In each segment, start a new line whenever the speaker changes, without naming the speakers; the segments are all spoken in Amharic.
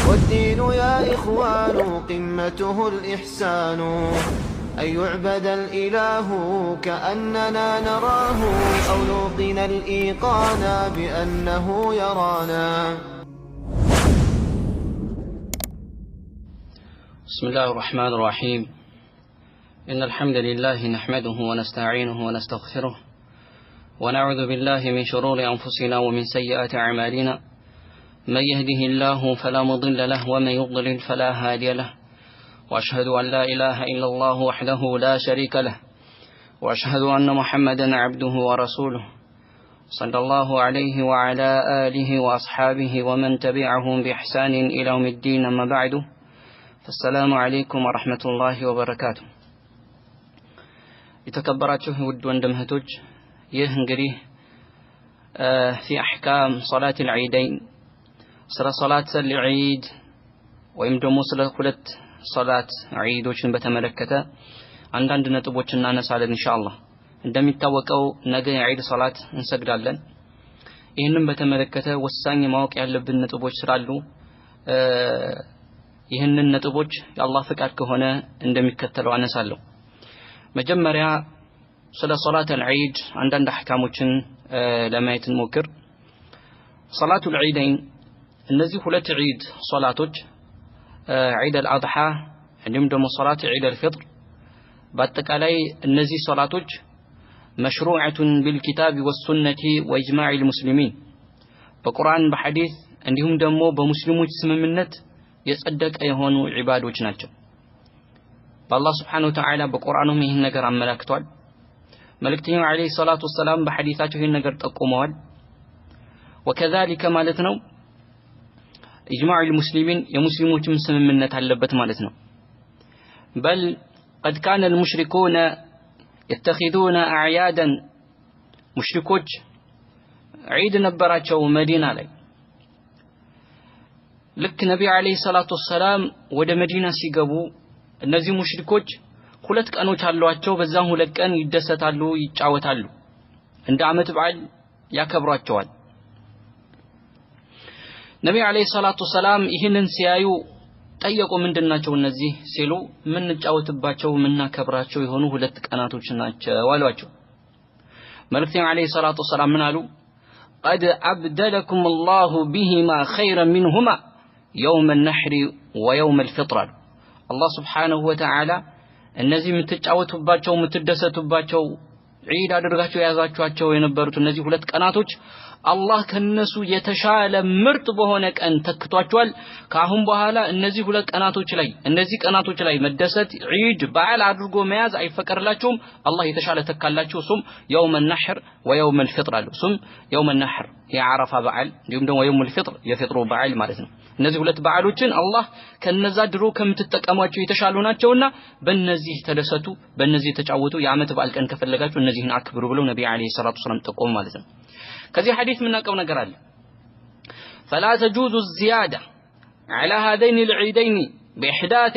والدين يا إخوان قمته الإحسان أن يعبد الإله كأننا نراه أو نوقن الإيقان بأنه يرانا.
بسم الله الرحمن الرحيم. إن الحمد لله نحمده ونستعينه ونستغفره ونعوذ بالله من شرور أنفسنا ومن سيئات أعمالنا. من يهده الله فلا مضل له ومن يضلل فلا هادي له. وأشهد أن لا إله إلا الله وحده لا شريك له وأشهد أن محمدا عبده ورسوله صلى الله عليه وعلى آله وأصحابه ومن تبعهم بإحسان إلى يوم الدين. أما بعد فالسلام عليكم ورحمة الله وبركاته. የተከበራችሁ ውድ ወንድምህቶች ይህ እንግዲህ في أحكام صلاة العيدين ስለ ሶላት العيد ወይም ደግሞ ስለ ሁለት ሶላት ዒዶችን በተመለከተ አንዳንድ ነጥቦችን እናነሳለን ኢንሻአላህ። እንደሚታወቀው ነገ የዒድ ሶላት እንሰግዳለን። ይህንን በተመለከተ ወሳኝ ማወቅ ያለብን ነጥቦች ስላሉ ይህንን ነጥቦች የአላህ ፍቃድ ከሆነ እንደሚከተለው አነሳለሁ። መጀመሪያ ስለ ሶላት العيد አንዳንድ አህካሞችን ለማየት እንሞክር። ሶላቱል ዒደይን እነዚህ ሁለት ዒድ ሶላቶች ዒድ አልአድሃ እንዲሁም ደግሞ ሶላት ዒድ አልፍጥር በአጠቃላይ እነዚህ ሶላቶች መሽሩዐቱን ቢልኪታብ ወሱነቲ ወኢጅማዕ አልሙስሊሚን በቁርአን በሐዲስ እንዲሁም ደግሞ በሙስሊሞች ስምምነት የጸደቀ የሆኑ ዒባዶች ናቸው። በአላህ Subhanahu Wa Ta'ala በቁርአኑም ይህን ነገር አመላክቷል። መልእክተኛው አለይሂ ሰላቱ ወሰላም በሐዲሳቸው ይህን ነገር ጠቁመዋል። ወከዛሊከ ማለት ነው ኢጅማዕ المسلمين የሙስሊሞችም ስምምነት አለበት ማለት ነው። بل قد كان المشركون يتخذون اعيادا ሙሽሪኮች ዒድ ነበራቸው መዲና ላይ። ልክ ነብዩ አለይሂ ሰላቱ ወሰላም ወደ መዲና ሲገቡ እነዚህ ሙሽሪኮች ሁለት ቀኖች አሏቸው። በዛም ሁለት ቀን ይደሰታሉ፣ ይጫወታሉ፣ እንደ አመት በዓል ያከብሯቸዋል። ነብዩ አለይሂ ሰላቱ ወሰላም ይህንን ሲያዩ ጠየቁ፣ ምንድናቸው እነዚህ ሲሉ ምን እንጫወትባቸው ምን እናከብራቸው የሆኑ ሁለት ቀናቶች ናቸው አሏቸው። መልእክተኛው አለይሂ ሰላቱ ወሰላም ምን አሉ? قد أبدلكم الله بهما خيرا منهما يوم النحر ويوم الفطر. الله سبحانه وتعالى እነዚህ የምትጫወቱባቸው የምትደሰቱባቸው ዒድ አድርጋቸው ያዛችኋቸው የነበሩት እነዚህ ሁለት ቀናቶች አላህ ከነሱ የተሻለ ምርጥ በሆነ ቀን ተክቷቸዋል። ካሁን በኋላ እነዚህ ሁለት ቀናቶች ላይ መደሰት ዒድ በዓል አድርጎ መያዝ አይፈቀድላችሁም። አላህ የተሻለ ተካላችሁ። እሱም የውመ ነሕር ወየውመ الفطر አሉ። እሱም የውመ ነሕር የዓረፋ በዓል እንዲሁም ደግሞ የውመ الفطر የፍጥሩ በዓል ማለት ነው። እነዚህ ሁለት በዓሎችን አላህ ከነዛ ድሮ ከምትጠቀሟቸው የተሻሉ ናቸውና በእነዚህ ተደሰቱ፣ በእነዚህ ተጫወቱ፣ የዓመት በዓል ቀን ከፈለጋችሁ እነዚህን አክብሩ ብለው ነብዩ አለይሂ ሰላቱ ወሰላም ጠቆሙ ማለት ነው። ከዚህ ሐዲስ ምናቀው ነገር አለ። فلا تجوز الزيادة على هذين العيدين بإحداث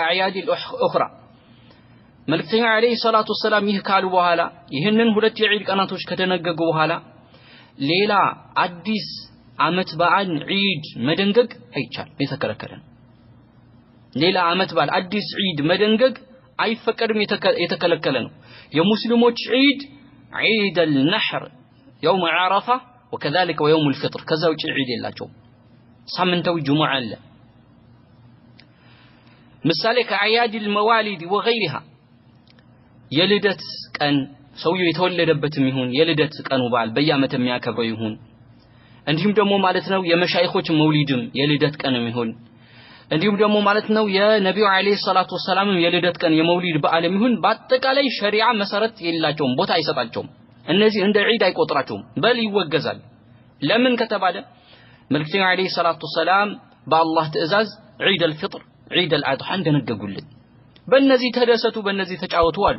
أعياد الأخرى. መልእክተኛው አለይሂ ሰላቱ ወሰላም ይህ ካሉ በኋላ ይህንን ሁለት የዒድ ቀናቶች ከተነገጉ በኋላ ሌላ አዲስ አመት በዓል ዒድ መደንገግ አይቻልም፣ የተከለከለ ነው። ሌላ አመት በዓል አዲስ ዒድ መደንገግ አይፈቀድም፣ የተከለከለ ነው። የሙስሊሞች ዒድ ዒድ አልነሕር يوم عرفة وكذلك ويوم الفطر كذا وجه عيد የላቸው ሳምንታዊ ጁሙዓ አለ። ምሳሌ ከአያድ الموالد وغيرها የልደት ቀን ሰውየው የተወለደበትም ይሁን የልደት ቀኑ በዓል በየዓመት የሚያከብረው ይሁን እንዲሁም ደግሞ ማለት ነው የመሻይኾች መውሊድም የልደት ቀንም ይሁን እንዲሁም ደግሞ ማለት ነው የነብዩ አለይሂ ሰላቱ ወሰላም የልደት ቀን የመውሊድ በዓልም ይሁን በአጠቃላይ ሸሪዓ መሰረት የላቸውም፣ ቦታ አይሰጣቸውም። እነዚህ እንደ ዒድ አይቆጥራቸውም፣ በል ይወገዛል። ለምን ከተባለ መልእክተኛው አለይሂ ሰላቱ ወሰላም በአላህ ትእዛዝ ዒድ አልፍጥር ዒድ አልአድሃ እንደነገጉልን በእነዚህ ተደሰቱ፣ በእነዚህ ተጫወቱ አሉ።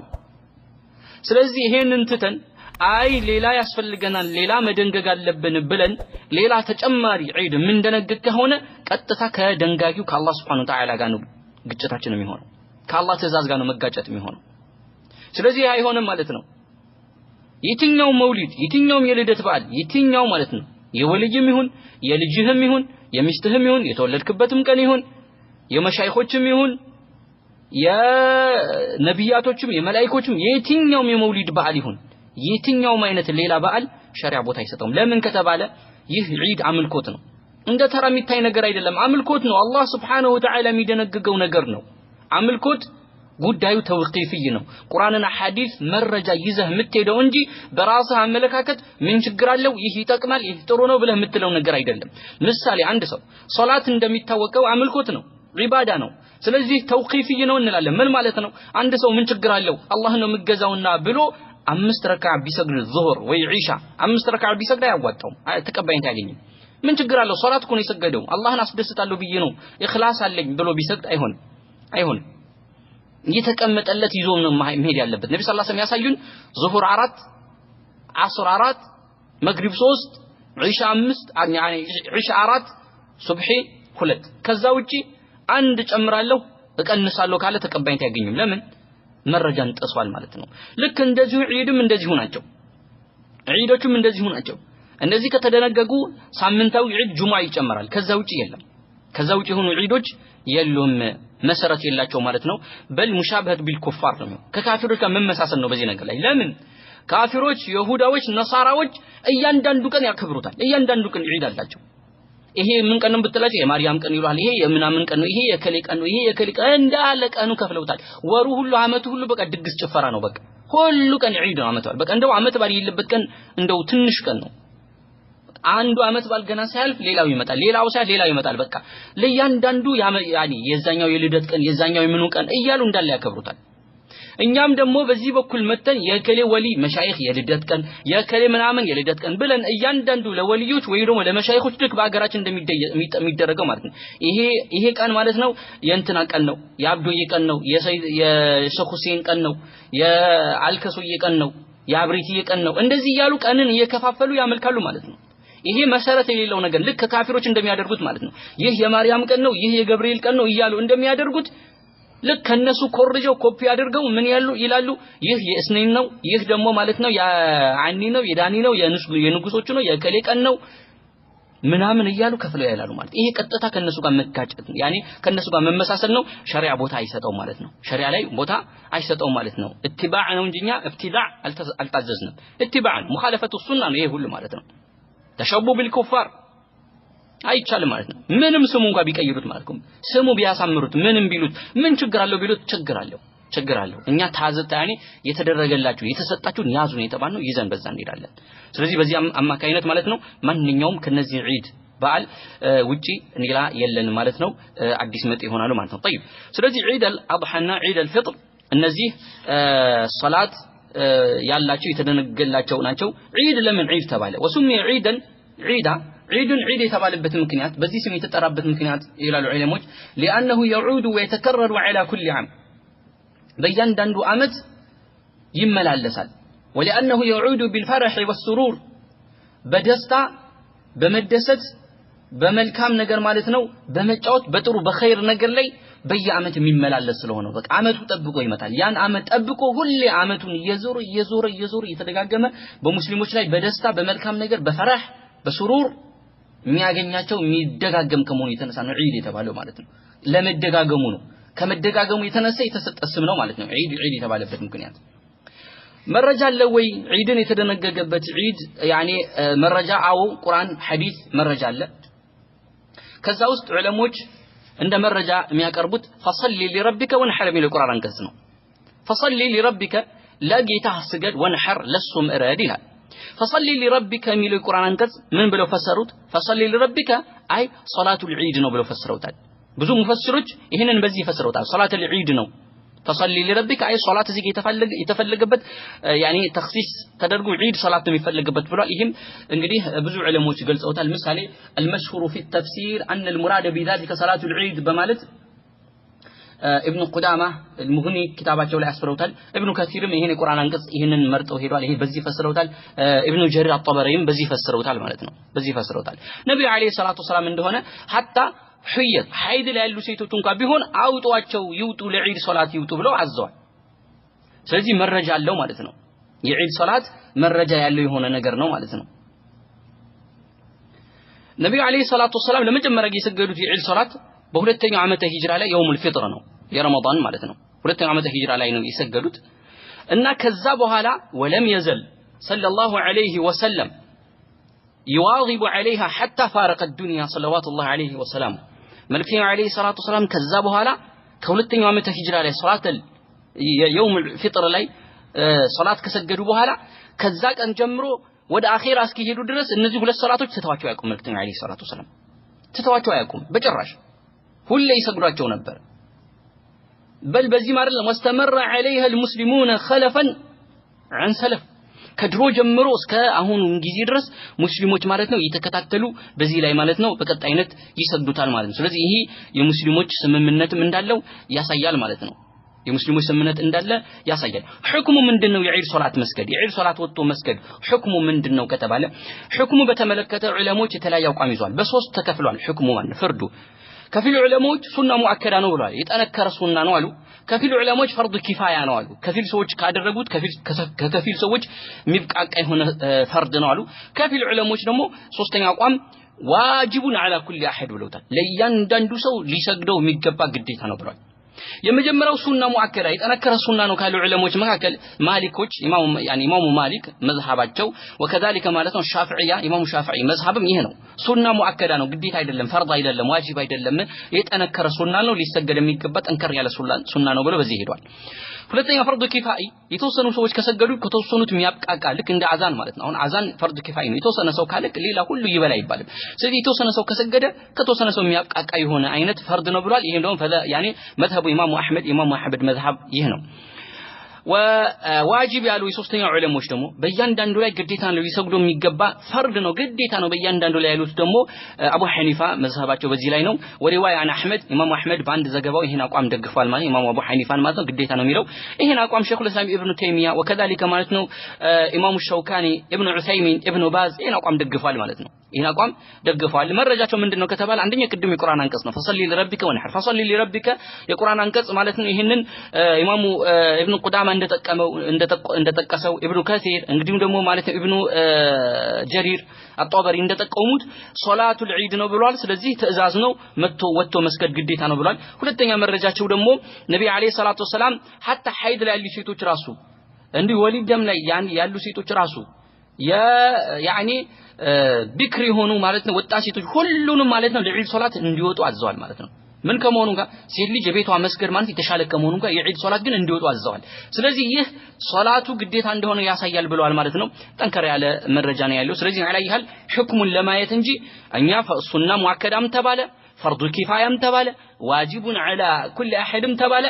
ስለዚህ ይሄንን ትተን አይ ሌላ ያስፈልገናል ሌላ መደንገግ አለብን ብለን ሌላ ተጨማሪ ዒድ ምን ደነግግ ከሆነ ቀጥታ ከደንጋጊው ከአላህ Subhanahu Wa Ta'ala ጋር ነው ግጭታችን የሚሆነው፣ ከአላህ ትእዛዝ ጋር ነው መጋጨት የሚሆነው። ስለዚህ አይሆንም ማለት ነው። የትኛው መውሊድ የትኛው የልደት በዓል የትኛው ማለት ነው የወልይም ይሁን የልጅህም ይሁን የሚስትህም ይሁን የተወለድክበትም ቀን ይሁን የመሻይኾችም ይሁን የነቢያቶችም የመላእክቶችም የትኛውም የመውሊድ በዓል ይሁን የትኛውም አይነት ሌላ በዓል ሸሪዓ ቦታ አይሰጠውም። ለምን ከተባለ ይህ ዒድ አምልኮት ነው። እንደ ተራ የሚታይ ነገር አይደለም። አምልኮት ነው። አላህ Subhanahu Wa Ta'ala የሚደነግገው ነገር ነው። አምልኮት ጉዳዩ ተውቂፍይ ነው። ቁርአንና ሐዲስ መረጃ ይዘህ የምትሄደው እንጂ በራስህ አመለካከት ምን ችግር አለው ይህ ይጠቅማል ይህ ጥሩ ነው ብለህ የምትለው ነገር አይደለም። ምሳሌ አንድ ሰው ሶላት እንደሚታወቀው አምልኮት ነው፣ ዒባዳ ነው። ስለዚህ ተውቂፍይ ነው እንላለን። ምን ማለት ነው? አንድ ሰው ምን ችግር አለው አላህ ነው የምገዛውና ብሎ 5 ረካዓ ቢሰግድ ዙህር ወይ ዒሻ 5 ረካዓ ቢሰግድ አያዋጣውም፣ ተቀባይነት አያገኝም። ምን ችግር አለው? ሶላት እኮ ነው የሰገደው አላህን አስደስታለሁ ብዬ ነው ኢኽላስ አለኝ ብሎ ቢሰግድ አይሆንም። የተቀመጠለት ይዞ ነው መሄድ ያለበት። ነብዩ ሰለላሁ ዐለይሂ ወሰለም ያሳዩን ዙሁር 4 ዐስር 4 መግሪብ 3 ዒሻ 5 ያኒ ዒሻ 4 ሱብሂ 2 ከዛ ውጪ አንድ ጨምራለሁ እቀንሳለሁ ካለ ተቀባይነት አያገኝም። ለምን? መረጃን ጥሷል ማለት ነው። ልክ እንደዚሁ ዒድም እንደዚሁ ናቸው። ዒዶቹም እንደዚሁ ናቸው። እነዚህ ከተደነገጉ ሳምንታዊ ዒድ ጁሙዓ ይጨመራል። ከዛ ውጪ የለም። ከዛ ውጪ የሆኑ ዒዶች የሉም፣ መሰረት የላቸው ማለት ነው። በል ሙሻበህት ቢልኩፋር ነው፣ ከካፊሮች ጋር መመሳሰል ነው በዚህ ነገር ላይ። ለምን? ካፊሮች፣ ይሁዳዎች፣ ነሳራዎች እያንዳንዱ ቀን ያከብሩታል። እያንዳንዱ ቀን ዒድ አላቸው። ይሄ ምን ቀን ነው ብትላቸው የማርያም ቀን ይሏል። ይሄ የምናምን ቀን ነው፣ ይሄ የከሌ ቀን ነው፣ ይሄ የከሌ ቀን እንዳለ ቀኑ ከፍለውታል። ወሩ ሁሉ አመቱ ሁሉ በቃ ድግስ ጭፈራ ነው። በቃ ሁሉ ቀን ዒድ ነው። አመት በዓል በቃ እንደው አመት በዓል የሌለበት ቀን እንደው ትንሽ ቀን ነው። አንዱ አመት በዓል ገና ሳያልፍ ሌላው ይመጣል፣ ሌላው ሳያልፍ ሌላው ይመጣል። በቃ ለእያንዳንዱ ያኒ የዛኛው የልደት ቀን የዛኛው የምኑ ቀን እያሉ እንዳለ ያከብሩታል። እኛም ደግሞ በዚህ በኩል መተን የከሌ ወሊ መሻይኽ የልደት ቀን የከሌ ምናምን የልደት ቀን ብለን እያንዳንዱ ለወሊዮች ወይ ደግሞ ለመሻይኾች ልክ በአገራችን እንደሚደረገው ማለት ነው። ይሄ ቀን ማለት ነው የእንትና ቀን ነው፣ የአብዶዬ ቀን ነው፣ የሼኽ ሁሴን ቀን ነው፣ የአልከሶዬ ቀን ነው፣ የአብሪቲዬ ቀን ነው። እንደዚህ እያሉ ቀንን እየከፋፈሉ ያመልካሉ ማለት ነው። ይሄ መሰረት የሌለው ነገር ልክ ከካፊሮች እንደሚያደርጉት ማለት ነው። ይህ የማርያም ቀን ነው፣ ይህ የገብርኤል ቀን ነው እያሉ እንደሚያደርጉት ልክ ከነሱ ኮርጀው ኮፒ አድርገው ምን ይላሉ? ይህ የእስነይን ነው፣ ይህ ደግሞ ማለት ነው የአኒ ነው፣ የዳኒ ነው፣ የንጉሶቹ ነው፣ የከሌ ቀን ነው ምናምን እያሉ ከፍለው ይላሉ ማለት። ይሄ ቀጥታ ከነሱ ጋር መጋጨት ነው። ያኔ ከነሱ ጋር መመሳሰል ነው። ሸሪዓ ቦታ አይሰጠው ማለት ነው። ሸሪዓ ላይ ቦታ አይሰጠው ማለት ነው። ኢትባዕ ነው እንጂኛ ኢብቲዳዕ አልታዘዝንም። ኢትባዕ ሙኻለፈቱ ሱና ነው ይሄ ሁሉ ማለት ነው። ተሸቡ ቢልኩፋር አይቻልም ማለት ነው። ምንም ስሙ እንኳን ቢቀይሩት ማለት ነው። ስሙ ቢያሳምሩት ምንም ቢሉት ምን ችግር አለው ቢሉት ችግር አለው። እኛ ታዘጣኔ የተደረገላችሁ የተሰጣችሁን ያዙ ነው የተባልነው፣ ይዘን በዛ እንሄዳለን። ስለዚህ በዚህ አማካይነት ማለት ነው ማንኛውም ከነዚህ ዒድ በዓል ውጪ ሌላ የለን ማለት ነው። አዲስ መጥ ይሆናሉ ማለት ነው። طيب ስለዚህ ዒድ አልአድሃና ዒድ አልፍጥር እነዚህ ሶላት ያላቸው የተደነገላቸው ናቸው። ዒድ ለምን ዒድ ተባለ? ወሱሚ ዒደን ዒዱን ዒድ የተባለበት ምክንያት በዚህ ስም የተጠራበት ምክንያት ይላሉ ዑለሞች لانه يعود ويتكرر على كل عام በእያንዳንዱ አመት ይመላለሳል። ولانه يعود بالفرح والسرور በደስታ በመደሰት በመልካም ነገር ማለት ነው በመጫወት በጥሩ በኸይር ነገር ላይ በየአመት የሚመላለስ ስለሆነ በቃ አመቱ ጠብቆ ይመጣል። ያን አመት ጠብቆ ሁሌ አመቱን እየዞረ እየተደጋገመ በሙስሊሞች ላይ በደስታ በመልካም ነገር በፈራህ በሱሩር የሚያገኛቸው የሚደጋገም ከመሆኑ የተነሳ ነው ዒድ የተባለው ማለት ነው። ለመደጋገሙ ነው። ከመደጋገሙ የተነሳ የተሰጠ ስም ነው ማለት ነው ዒድ የተባለበት ምክንያት። መረጃ አለ ወይ ዒድን የተደነገገበት ዒድ ያኔ መረጃ? አዎ ቁርአን ሐዲስ መረጃ አለ። ከዛ ውስጥ ዑለሞች እንደ መረጃ የሚያቀርቡት ፈሰሊ ሊረቢከ ወንሐር የሚለው ቁርአን አንቀጽ ነው። ፈሰሊ ሊረቢከ ለጌታህ ስገድ፣ ወንሐር ለሱም እረድ ይላል። ፈሰሊ ሊረቢከ የሚለው ቁርአን አንቀጽ ምን ብለው ፈሰሩት? ፈሰሊ ሊረቢከ አይ ሶላቱል ዒድ ነው ብለው ፈስረውታል። ብዙ ሙፈሲሮች ይሄንን በዚህ ፈስረውታል። ሶላቱል ዒድ ነው ፈሰሊ ሊረቢከ አይ ሶላት እዚህ የተፈለገበት ያኒ ተኽሲስ ተደርጎ ዒድ ሶላት ነው የሚፈለግበት ብሏል። ይሄም እንግዲህ ብዙ ዑለሞች ገልጸውታል። ምሳሌ المشهور في التفسير أن المراد بذلك صلاة العيد በማለት ኢብኑ ቁዳማ المغني ኪታባቸው ላይ አስፈረውታል። ኢብኑ ከሲርም ይሄን የቁርአን አንቀጽ ይሄንን መርጠው ሄዷል። ይሄ በዚህ ፈስረውታል። ኢብኑ ጀሪር አጠበሪም በዚህ ፈስረውታል ማለት ነው። በዚህ ፈስረውታል። ነብዩ አለይሂ ሰላቱ ወሰላም እንደሆነ ሐታ ሁየት ሐይድ ላይ ያሉ ሴቶች እንኳን ቢሆን አውጧቸው ይውጡ ለዒድ ሶላት ይውጡ ብለው አዘዋል። ስለዚህ መረጃ አለው ማለት ነው። የዒድ ሶላት መረጃ ያለው የሆነ ነገር ነው ማለት ነው። ነብዩ አለይሂ ሰላቱ ወሰለም ለመጀመሪያ የሰገዱት የዒድ ሶላት በሁለተኛው ዓመተ ሂጅራ ላይ የውሙል ፊጥር ነው የረመዳን ማለት ነው ሁለተኛው ዓመተ ሂጅራ ላይ ነው የሰገዱት እና ከዛ በኋላ ወለም የዘል ሰለላሁ ዐለይሂ ወሰለም يواظب عليها حتى فارق الدنيا صلوات الله عليه وسلم መልእክተኛው አለይሂ ሰላቱ ወሰለም ከዛ በኋላ ከሁለተኛው ዓመተ ሂጅራ ላይ ሶላት የውሙል ፊጥር ላይ ሶላት ከሰገዱ በኋላ ከዛ ቀን ጀምሮ ወደ አኺራ እስኪሄዱ ድረስ እነዚህ ሁለት ሶላቶች ተተዋቸው ያቁም መልእክተኛው አለይሂ ሰላቱ ወሰለም ተተዋቸው ያቁም በጭራሽ ሁሌ ይሰግዷቸው ነበር በል በዚህ ማለት ወስተመረ عليها المسلمون خلفا عن سلف ከድሮ ጀምሮ እስከ አሁን ጊዜ ድረስ ሙስሊሞች ማለት ነው እየተከታተሉ በዚህ ላይ ማለት ነው በቀጣይነት ይሰግዱታል ማለት ነው ስለዚህ ይሄ የሙስሊሞች ስምምነትም እንዳለው ያሳያል ማለት ነው የሙስሊሞች ስምምነት እንዳለ ያሳያል ሁክሙ ምንድነው የዒድ ሶላት መስገድ የዒድ ሶላት ወጥቶ መስገድ ሁክሙ ምንድነው ከተባለ ሁክሙ በተመለከተ ዑለሞች የተለያየ አቋም ይዟል በሶስት ተከፍሏል ሁክሙ ማለት ፍርዱ ከፊል ዑለሞች ሱና ሙአከዳ ነው ብለዋል የጠነከረ ሱና ነው አሉ ከፊል ዑለሞች ፈርድ ኪፋያ ነው አሉ ከፊል ሰዎች ካደረጉት ከፊል ሰዎች የሚብቃቃ የሆነ ፈርድ ነው አሉ ከፊል ዑለሞች ደግሞ ሶስተኛ አቋም ዋጅቡን አላ ኩሊ አሐድ ብለውታል ለእያንዳንዱ ሰው ሊሰግደው የሚገባ ግዴታ ነው ብለዋል የመጀመሪያው ሱና ሙአከዳ የጠነከረ ሱና ነው ካሉ ዑለሞች መካከል ማሊኮች ኢማሙ ማሊክ መዝሐባቸው ወከذلك ማለት ነው ሻፊዒያ ኢማሙ ሻፊዒ መዝሐብም ይሄ ነው ሱና ሙአከዳ ነው ግዴታ አይደለም ፈርድ አይደለም ዋጅብ አይደለም የጠነከረ ሱና ነው ሊሰገድ የሚገባ ጠንከር ያለ ሱና ነው ብለው በዚህ ሄዷል ሁለተኛ ፈርድ ኪፋኢ የተወሰኑ ሰዎች ከሰገዱ ከተወሰኑት የሚያብቃቃ ልክ እንደ አዛን ማለት ነው አሁን አዛን ፈርድ ኪፋኢ ነው የተወሰነ ሰው ካለ ሌላ ሁሉ ይበላ ይባላል ስለዚህ የተወሰነ ሰው ከሰገደ ከተወሰነ ሰው የሚያብቃቃ የሆነ አይነት ፈርድ ነው ብሏል ይሄ ደግሞ ያኔ መዝሐቡ ኢማሙ አህመድ መዝሐብ ይሄ ነው ወዋጅብ ያሉ የሶስተኛው ዑለሞች ደግሞ በእያንዳንዱ ላይ ግዴታ ነው ሊሰግዱ የሚገባ ፈርድ ነው ግዴታ ነው በእያንዳንዱ ላይ ያሉት ደግሞ አቡ ሐኒፋ መዝሐባቸው በዚህ ላይ ነው ወሪዋያ አን አህመድ ኢማሙ አህመድ በአንድ ዘገባው ይሄን አቋም ደግፏል ማለት ኢማሙ አቡ ሐኒፋን ማለት ነው ግዴታ ነው የሚለው ይሄን አቋም ሸይኹል ኢስላም ኢብኑ ተይሚያ ወከذلك ማለት ነው ኢማሙ ሸውካኒ ኢብኑ ዑሰይሚን ኢብኑ ባዝ ይሄን አቋም ደግፏል ማለት ነው ይሄን አቋም ደግፏል መረጃቸው ምንድነው ከተባለ አንደኛ ቅድም የቁርአን አንቀጽ ነው ፈሰሊ ለረቢከ ወንሐር ፈሰሊ ለረቢከ የቁርአን አንቀጽ ማለት ነው ይሄንን ኢማሙ ኢብኑ ቁዳማ እንደጠቀሰው ኢብኑ ከሲር እንግዲህ ደግሞ ማለት ነው ኢብኑ ጀሪር አጣበሪ እንደጠቀሙት ሶላቱል ዒድ ነው ብሏል ስለዚህ ትእዛዝ ነው ወጥቶ መስገድ ግዴታ ነው ብሏል ሁለተኛ መረጃቸው ደግሞ ነብዩ አለይሂ ሰላቱ ወሰለም hatta ሐይድ ላይ ያሉ ሴቶች ራሱ እንዲህ ወሊድ ደም ላይ ያሉ ሴቶች ራሱ ያኒ ቢክሪ ሆኑ ማለት ነው ወጣት ሴቶች ሁሉንም ማለት ነው ለዒድ ሶላት እንዲወጡ አዘዋል ማለት ነው ምን ከመሆኑ ጋር ሴት ልጅ የቤቷ መስገድ ማለት የተሻለ ከመሆኑ ጋር የዒድ ሶላት ግን እንዲወጡ አዘዋል ስለዚህ ይህ ሶላቱ ግዴታ እንደሆነ ያሳያል ብለዋል ማለት ነው ጠንከር ያለ መረጃ ነው ያለው ስለዚህ አላየሃል ሁክሙን ለማየት እንጂ እኛ ሱና ሙአከዳም ተባለ ፈርዱ ኪፋያም ተባለ ዋጅቡን አላ ኩሊ አሐድም ተባለ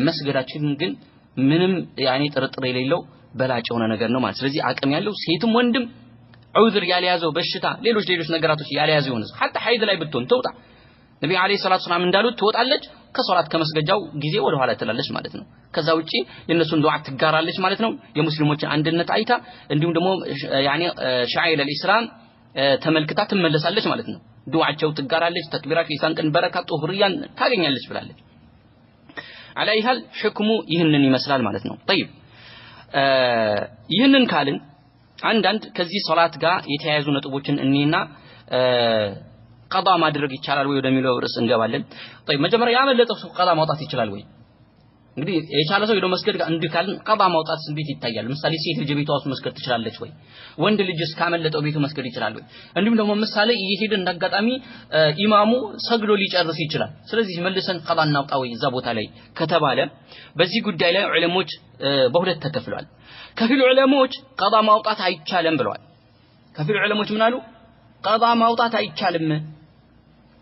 መስገዳችን ግን ምንም ያኒ ጥርጥር የሌለው በላጭ የሆነ ነገር ነው ማለት ስለዚህ አቅም ያለው ሴትም ወንድም ዑዝር ያልያዘው በሽታ ሌሎች ነገራቶች ያልያዘው ይሆንስ hatta ሐይድ ላይ ብትሆን ተውጣ ነብዩ አለይሂ ሰላቱ ሰላም እንዳሉት ትወጣለች ከሶላት ከመስገጃው ጊዜ ወደ ኋላ ትላለች ማለት ነው ከዛ ውጪ የነሱን ዱዓ ትጋራለች ማለት ነው የሙስሊሞችን አንድነት አይታ እንዲሁም ደግሞ ያኒ ሻዒር الاسلام ተመልክታ ትመለሳለች ማለት ነው ዱዓቸው ትጋራለች ተክቢራት የሳን ቀን በረካ ጦህርያን ታገኛለች ብላለች አላይሃል ሁክሙ ይህንን ይመስላል ማለት ነው طيب ይህንን ካልን አንዳንድ ከዚህ ሶላት ጋር የተያያዙ ነጥቦችን እኔና ቀዳ ማድረግ ይቻላል ወይ ወደሚለው ርዕስ እንገባለን طيب መጀመሪያ ያመለጠው ሰው ቀዳ ማውጣት ይችላል ወይ እንግዲህ የቻለ ሰው ሄዶ መስገድ ጋር እንድካልን ቀዳ ማውጣት እንዴት ይታያል ምሳሌ ሴት ልጅ ቤቷ ውስጥ መስገድ ትችላለች ወይ ወንድ ልጅስ ካመለጠው ቤቱ መስገድ ይችላል ወይ እንዲሁም ደግሞ ምሳሌ እየሄደ እንዳጋጣሚ ኢማሙ ሰግዶ ሊጨርስ ይችላል ስለዚህ መልሰን ቀዳ እናውጣ ወይ እዛ ቦታ ላይ ከተባለ በዚህ ጉዳይ ላይ ዑለሞች በሁለት ተከፍለዋል ከፊል ዑለሞች ቀዳ ማውጣት አይቻልም ብለዋል ከፊል ዑለሞች ምን አሉ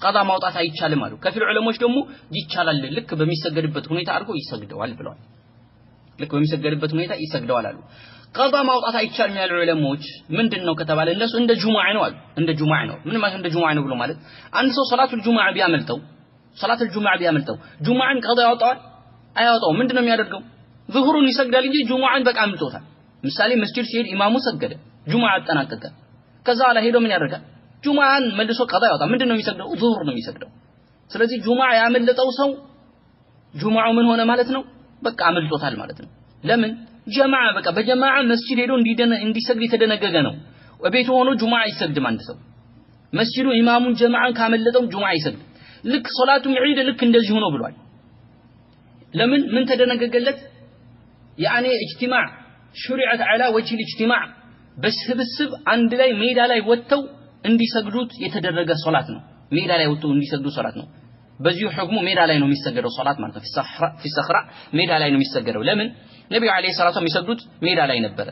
ቀዳ ማውጣት አይቻልም አሉ ከፊል ዑለሞች ደግሞ ይቻላል ልክ በሚሰገድበት ሁኔታ አድርጎ ይሰግደዋል ብለዋል ልክ በሚሰገድበት ሁኔታ ይሰግደዋል አሉ ቀዳ ማውጣት አይቻልም ያሉ ዑለሞች ምንድነው ከተባለ እነሱ እንደ ጁሙዓ ነው አሉ እንደ ጁሙዓ ነው ምን ማለት እንደ ጁሙዓ ነው ብሎ ማለት አንድ ሰው ሶላቱል ጁሙዓ ቢያመልጠው ጁሙዓን ቀዳ ያወጣዋል አያወጣው ምንድነው የሚያደርገው ዙሁሩን ይሰግዳል እንጂ ጁሙዓን በቃ አምልጦታል ምሳሌ መስጂድ ሲሄድ ኢማሙ ሰገደ ጁሙዓ አጠናቀቀ ከዛ ላይ ሄዶ ምን ያደርጋል ጁሙዓን መልሶ ቀዳ ያወጣ ምንድነው የሚሰግደው ዙሁር ነው የሚሰግደው ስለዚህ ጁሙዓ ያመለጠው ሰው ጁሙዓው ምን ሆነ ማለት ነው በቃ አመልጦታል ማለት ነው ለምን ጀማዓ በቃ በጀማዓ መስጂድ ሄዶ እንዲሰግድ የተደነገገ ነው ወቤቱ ሆኖ ጁሙዓ ይሰግድም አንድ ሰው መስጂዱ ኢማሙን ጀማዓን ካመለጠው ጁሙዓ ይሰግድ ልክ ሶላቱ ዒድ ልክ እንደዚህ ሆኖ ብሏል ለምን ምን ተደነገገለት ያኔ اجتماع شرعت على وجه الاجتماع በስብስብ አንድ ላይ ሜዳ ላይ ወጥተው እንዲሰግዱት የተደረገ ሶላት ነው ሜዳ ላይ ወጥተው እንዲሰግዱ ሶላት ነው በዚሁ ህክሙ ሜዳ ላይ ነው የሚሰገደው ሶላት ማለት ነው في الصحراء ሜዳ ላይ ነው የሚሰገደው ለምን ነብዩ አለይሂ ሰላቱ የሚሰግዱት ሜዳ ላይ ነበር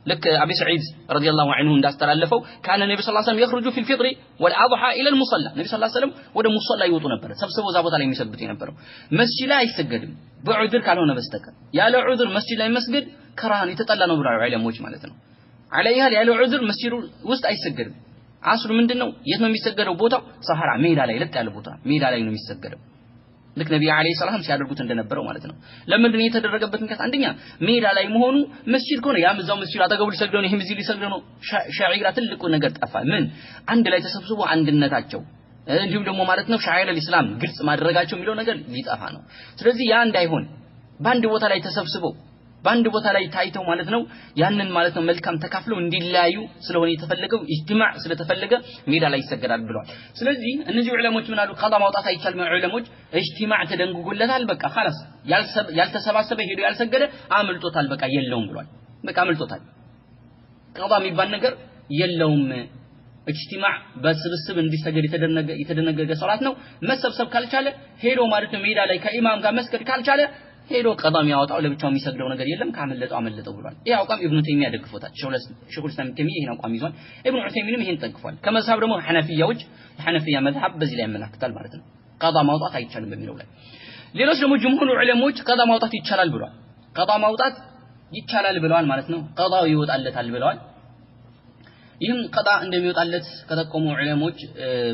لك أبي سعيد رضي الله عنه እንዳስተላለፈው አለፈው كان النبي صلى الله عليه وسلم يخرج في الفطر والأضحى إلى المصلى النبي صلى الله عليه وسلم ወደ ሙሰላ ይወጡ ነበር ሰብስበው ዛ ቦታ ላይ የሚሰግዱት የነበረው መስጂድ ላይ አይሰገድም በዑድር ካልሆነ በስተቀር ያለ ዑድር መስጂድ ላይ መስገድ ከራህን የተጠላ ነው ብለው ዑለሞች ማለት ነው عليها ያለ ዑድር መስጂድ ውስጥ አይሰገድም አስሩ ምንድነው የት ነው የሚሰገደው ቦታው ሰሐራ ሜዳ ላይ ለጥ ያለ ቦታ ሜዳ ላይ ነው የሚሰገደው ልክ ነብዩ አለይሂ ሰላም ሲያደርጉት እንደነበረው ማለት ነው ለምንድነው የተደረገበት ምክንያት አንደኛ ሜዳ ላይ መሆኑ መስጂድ ከሆነ ያም እዛው መስጂድ አጠገቡ ሊሰግደው ነው ይሄም እዚህ ሊሰግደው ነው ሻዒራ ትልቁ ነገር ጠፋ ምን አንድ ላይ ተሰብስቦ አንድነታቸው እንዲሁም ደግሞ ማለት ነው ሻዒራ الاسلام ግልጽ ማድረጋቸው የሚለው ነገር ሊጠፋ ነው ስለዚህ ያ እንዳይሆን በአንድ ቦታ ላይ ተሰብስበው በአንድ ቦታ ላይ ታይተው ማለት ነው ያንን ማለት ነው መልካም ተካፍለው እንዲላዩ ስለሆነ የተፈለገው اجتماع ስለተፈለገ ሜዳ ላይ ይሰገዳል ብለዋል ስለዚህ እነዚህ ዑለሞች ምን አሉ ቀዳ ማውጣት አይቻልም ዑለሞች اجتماع ተደንግጎለታል በቃ خلاص ያልተሰባሰበ ሄዶ ያልሰገደ አምልጦታል በቃ የለውም ብሏል በቃ አምልጦታል ቀዳ የሚባል ነገር የለውም اجتماع በስብስብ እንዲሰገድ የተደነገገ ሶላት ነው መሰብሰብ ካልቻለ ሄዶ ማለት ነው ሜዳ ላይ ከኢማም ጋር መስገድ ካልቻለ ሄዶ ቀዳም ያወጣው ለብቻው የሚሰግደው ነገር የለም ካመለጠው አመለጠው ብሏል ይሄ አቋም ኢብኑ ተይሚያ ደግፎታል ሸኹል ኢስላም ተይሚያ ይሄን አቋም ይዟል ኢብኑ ዑሰይሚንም ይሄን ደግፏል ከመዝሐብ ደግሞ ሐነፊያዎች ሐነፊያ መዝሐብ በዚህ ላይ ያመላክታል ማለት ነው ቀዳ ማውጣት አይቻልም በሚለው ላይ ሌሎች ደግሞ ጅምሁር ዑለሞች ቀዳ ማውጣት ይቻላል ብለዋል ቀዳ ማውጣት ይቻላል ብለዋል ማለት ነው ቀዳው ይወጣለታል ብለዋል ይህም ቀዳ እንደሚወጣለት ከተቆሙ ዑለሞች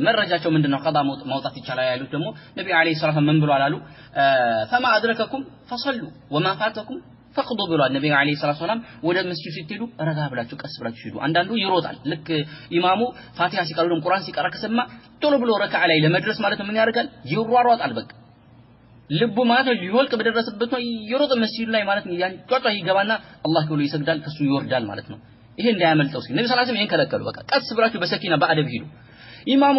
መረጃቸው ምንድነው ቀዳ ማውጣት ይቻላል ያሉት ደግሞ ነብዩ አለይሂ ሰላቱ ምን ብለዋል አሉ فما ادرككم فصلوا وما فاتكم فقضوا ብለዋል ነብዩ አለይሂ ሰላቱ ሰላም ወደ መስጂድ ሲሄዱ ረጋ ብላችሁ ቀስ ብላችሁ ሄዱ አንዳንዱ ይሮጣል ልክ ኢማሙ ፋቲሃ ሲቀሩ ደግሞ ቁርአን ሲቀራ ከሰማ ቶሎ ብሎ ረካዓ ላይ ለመድረስ ማለት ነው ምን ያደርጋል ይሯሯጣል በቃ ልቡ ማለት ነው ሊወልቅ በደረሰበት ነው ይሮጥ መስጂድ ላይ ማለት ነው ያን ጫጫ ይገባና አላህ ብሎ ይሰግዳል ከሱ ይወርዳል ማለት ነው ይሄ እንዳያመልጠው ሲል ነብዩ ሰለላሁ ዐለይሂ ወሰለም ይሄን ከለከሉ በቃ ቀስ ብላችሁ በሰኪና በአደብ ሂዱ ኢማሙ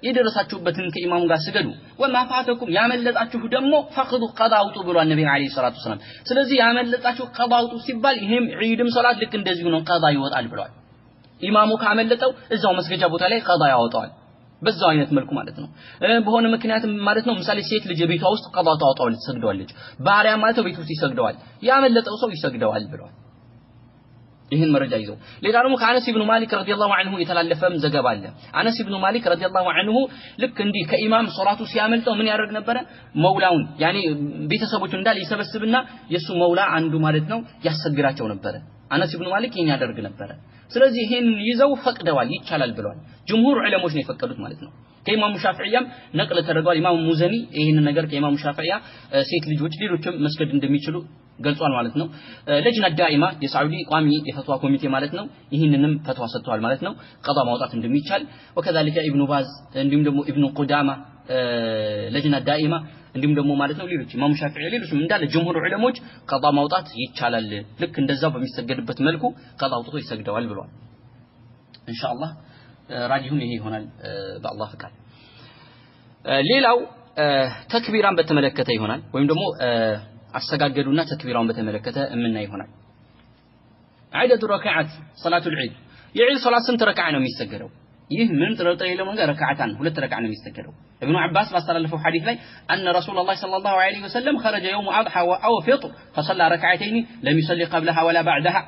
የደረሳችሁበትን ከኢማሙ ጋር ስገዱ ወማፋተኩም ያመለጣችሁ ደግሞ ፈቅዱ ቀዳ አውጡ ብሏል ነብዩ አለይሂ ሰላቱ ሰላም ስለዚህ ያመለጣችሁ ቀዳ አውጡ ሲባል ይሄም ዒድም ሶላት ልክ እንደዚህ ነው ቀዳ ይወጣል ብሏል ኢማሙ ካመለጠው እዛው መስገጃ ቦታ ላይ ቀዳ ያወጣዋል በዛው አይነት መልኩ ማለት ነው በሆነ ምክንያት ማለት ነው ምሳሌ ሴት ልጅ ቤቷ ውስጥ ቀዳ ታወጣዋለች ትሰግደዋለች ባሪያ ማለት ቤቱ ውስጥ ይሰግደዋል ያመለጠው ሰው ይሰግደዋል ብሏል ይሄን መረጃ ይዘው ሌላ ደግሞ ከአነስ ኢብኑ ማሊክ ረዲየላሁ ዐንሁ የተላለፈም ዘገባ አለ አነስ ኢብኑ ማሊክ ረዲየላሁ ዐንሁ ልክ እንዲህ ከኢማም ሶላቱ ሲያመልጠው ምን ያደርግ ነበር መውላውን ያኒ ቤተሰቦቹ እንዳል ይሰበስብና የሱ መውላ አንዱ ማለት ነው ያሰግራቸው ነበር አነስ ኢብኑ ማሊክ ይሄን ያደርግ ነበር ስለዚህ ይሄን ይዘው ፈቅደዋል ይቻላል ብለዋል ጅምሁር ዑለሞች ነው የፈቀዱት ማለት ነው ከኢማሙ ሻፊዒያም ነቅል ተደርጓል ኢማሙ ሙዘኒ ይሄን ነገር ከኢማሙ ሻፊዒያ ሴት ልጆች ሌሎችም መስገድ እንደሚችሉ ገልጿል ማለት ነው ለጅና ዳኢማ የሳዑዲ ቋሚ የፈትዋ ኮሚቴ ማለት ነው ይሄንንም ፈትዋ ሰጥቷል ማለት ነው ቀዳ ማውጣት እንደሚቻል ወከዛሊከ ኢብኑ ባዝ እንዲሁም ደግሞ ኢብኑ ቁዳማ ለጅና ዳኢማ እንዲሁም ደግሞ ማለት ነው ሌሎች ኢማሙ ሻፊዒ ሌሎችም እንዳለ ጅምሁር ዑለሞች ቀዳ ማውጣት ይቻላል ልክ እንደዛው በሚሰገድበት መልኩ ቀዳ አውጥቶ ይሰግደዋል ብለዋል ኢንሻአላህ ራጂሁን ይሄ ይሆናል በአላህ ፍቃድ ሌላው ተክቢራን በተመለከተ ይሆናል ወይም ደግሞ አሰጋገዱና ተክቢራውን በተመለከተ እምናይ ይሆናል عدد ركعات صلاه العيد የዒድ ሶላት ስንት ረካዓ ነው የሚሰገደው ይህ ምን ጥርጥር የለውም ነገር ረካዓታን ሁለት ረካዓ ነው የሚሰገደው ابن عباس ባስተላለፈው ሐዲስ ላይ ان رسول الله صلى الله عليه وسلم خرج يوم اضحى او فطر فصلى ركعتين لم يصلي قبلها ولا بعدها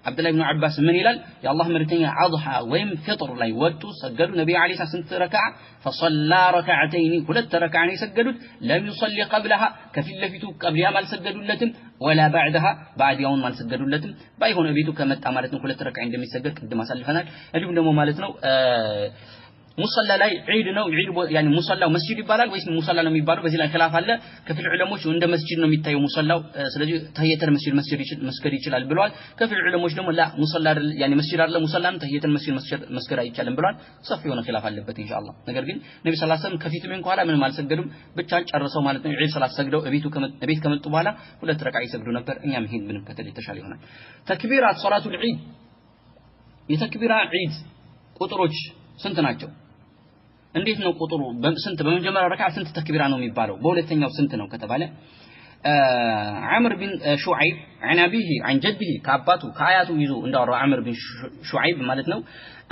عبد الله بن عباس من يلال يا الله مرتين اضحى ويم فطر ላይ ወጡ ሰገዱ ነብዩ አለይሂ ሰላም ረካዓ فصلى ركعتين ሁለት ረካዓ ነው የሰገዱት لم يصلي قبلها ከፊት ለፊቱ ቀብሊያ ማልሰገዱለትም ولا بعدها بعد يوم ማልሰገዱለትም ባይሆን ቤቱ ከመጣ ማለት ነው ሁለት ረካዓ እንደሚሰገድ ቅድም አሳልፈናል እንዲሁም ደግሞ ማለት ነው ሙሰላ ላይ ዒድ ነው ዒድ ያኒ ሙሰላው መስጂድ ይባላል ወይስ ሙሰላ ነው የሚባለው በዚህ ላይ ኺላፍ አለ ከፊል ዑለሞች እንደ መስጂድ ነው የሚታየው ሙሰላው ስለዚህ ተህየተል መስጂድ ይችላል ብለዋል ከፊል ዑለሞች ደግሞ ላ ሙሰላ ያኒ መስጂድ አይደለም ሙሰላም ተህየተል መስጂድ አይቻልም ብለዋል ሰፊ የሆነ ኺላፍ አለበት ኢንሻአላህ ነገር ግን ነብዩ ሰለላሁ ዐለይሂ ወሰለም ከፊት ምን ኋላ ምንም አልሰገዱም ብቻን ጨርሰው ማለት ነው ዒድ ሰላት ሰግደው ቤት ከመጡ በኋላ ሁለት ረካዓ ይሰግዱ ነበር እኛም ይሄን ምንም ከተል የተሻለ ይሆናል ተክቢራት ሶላቱል ዒድ የተክቢራ ዒድ ቁጥሮች ስንት ናቸው እንዴት ነው ቁጥሩ ስንት በመጀመሪያው ረካዓ ስንት ተክቢራ ነው የሚባለው በሁለተኛው ስንት ነው ከተባለ عمرو بن شعيب عن أبيه عن جده كأباته كآياته يزو عند عمرو بن شعيب مالتنا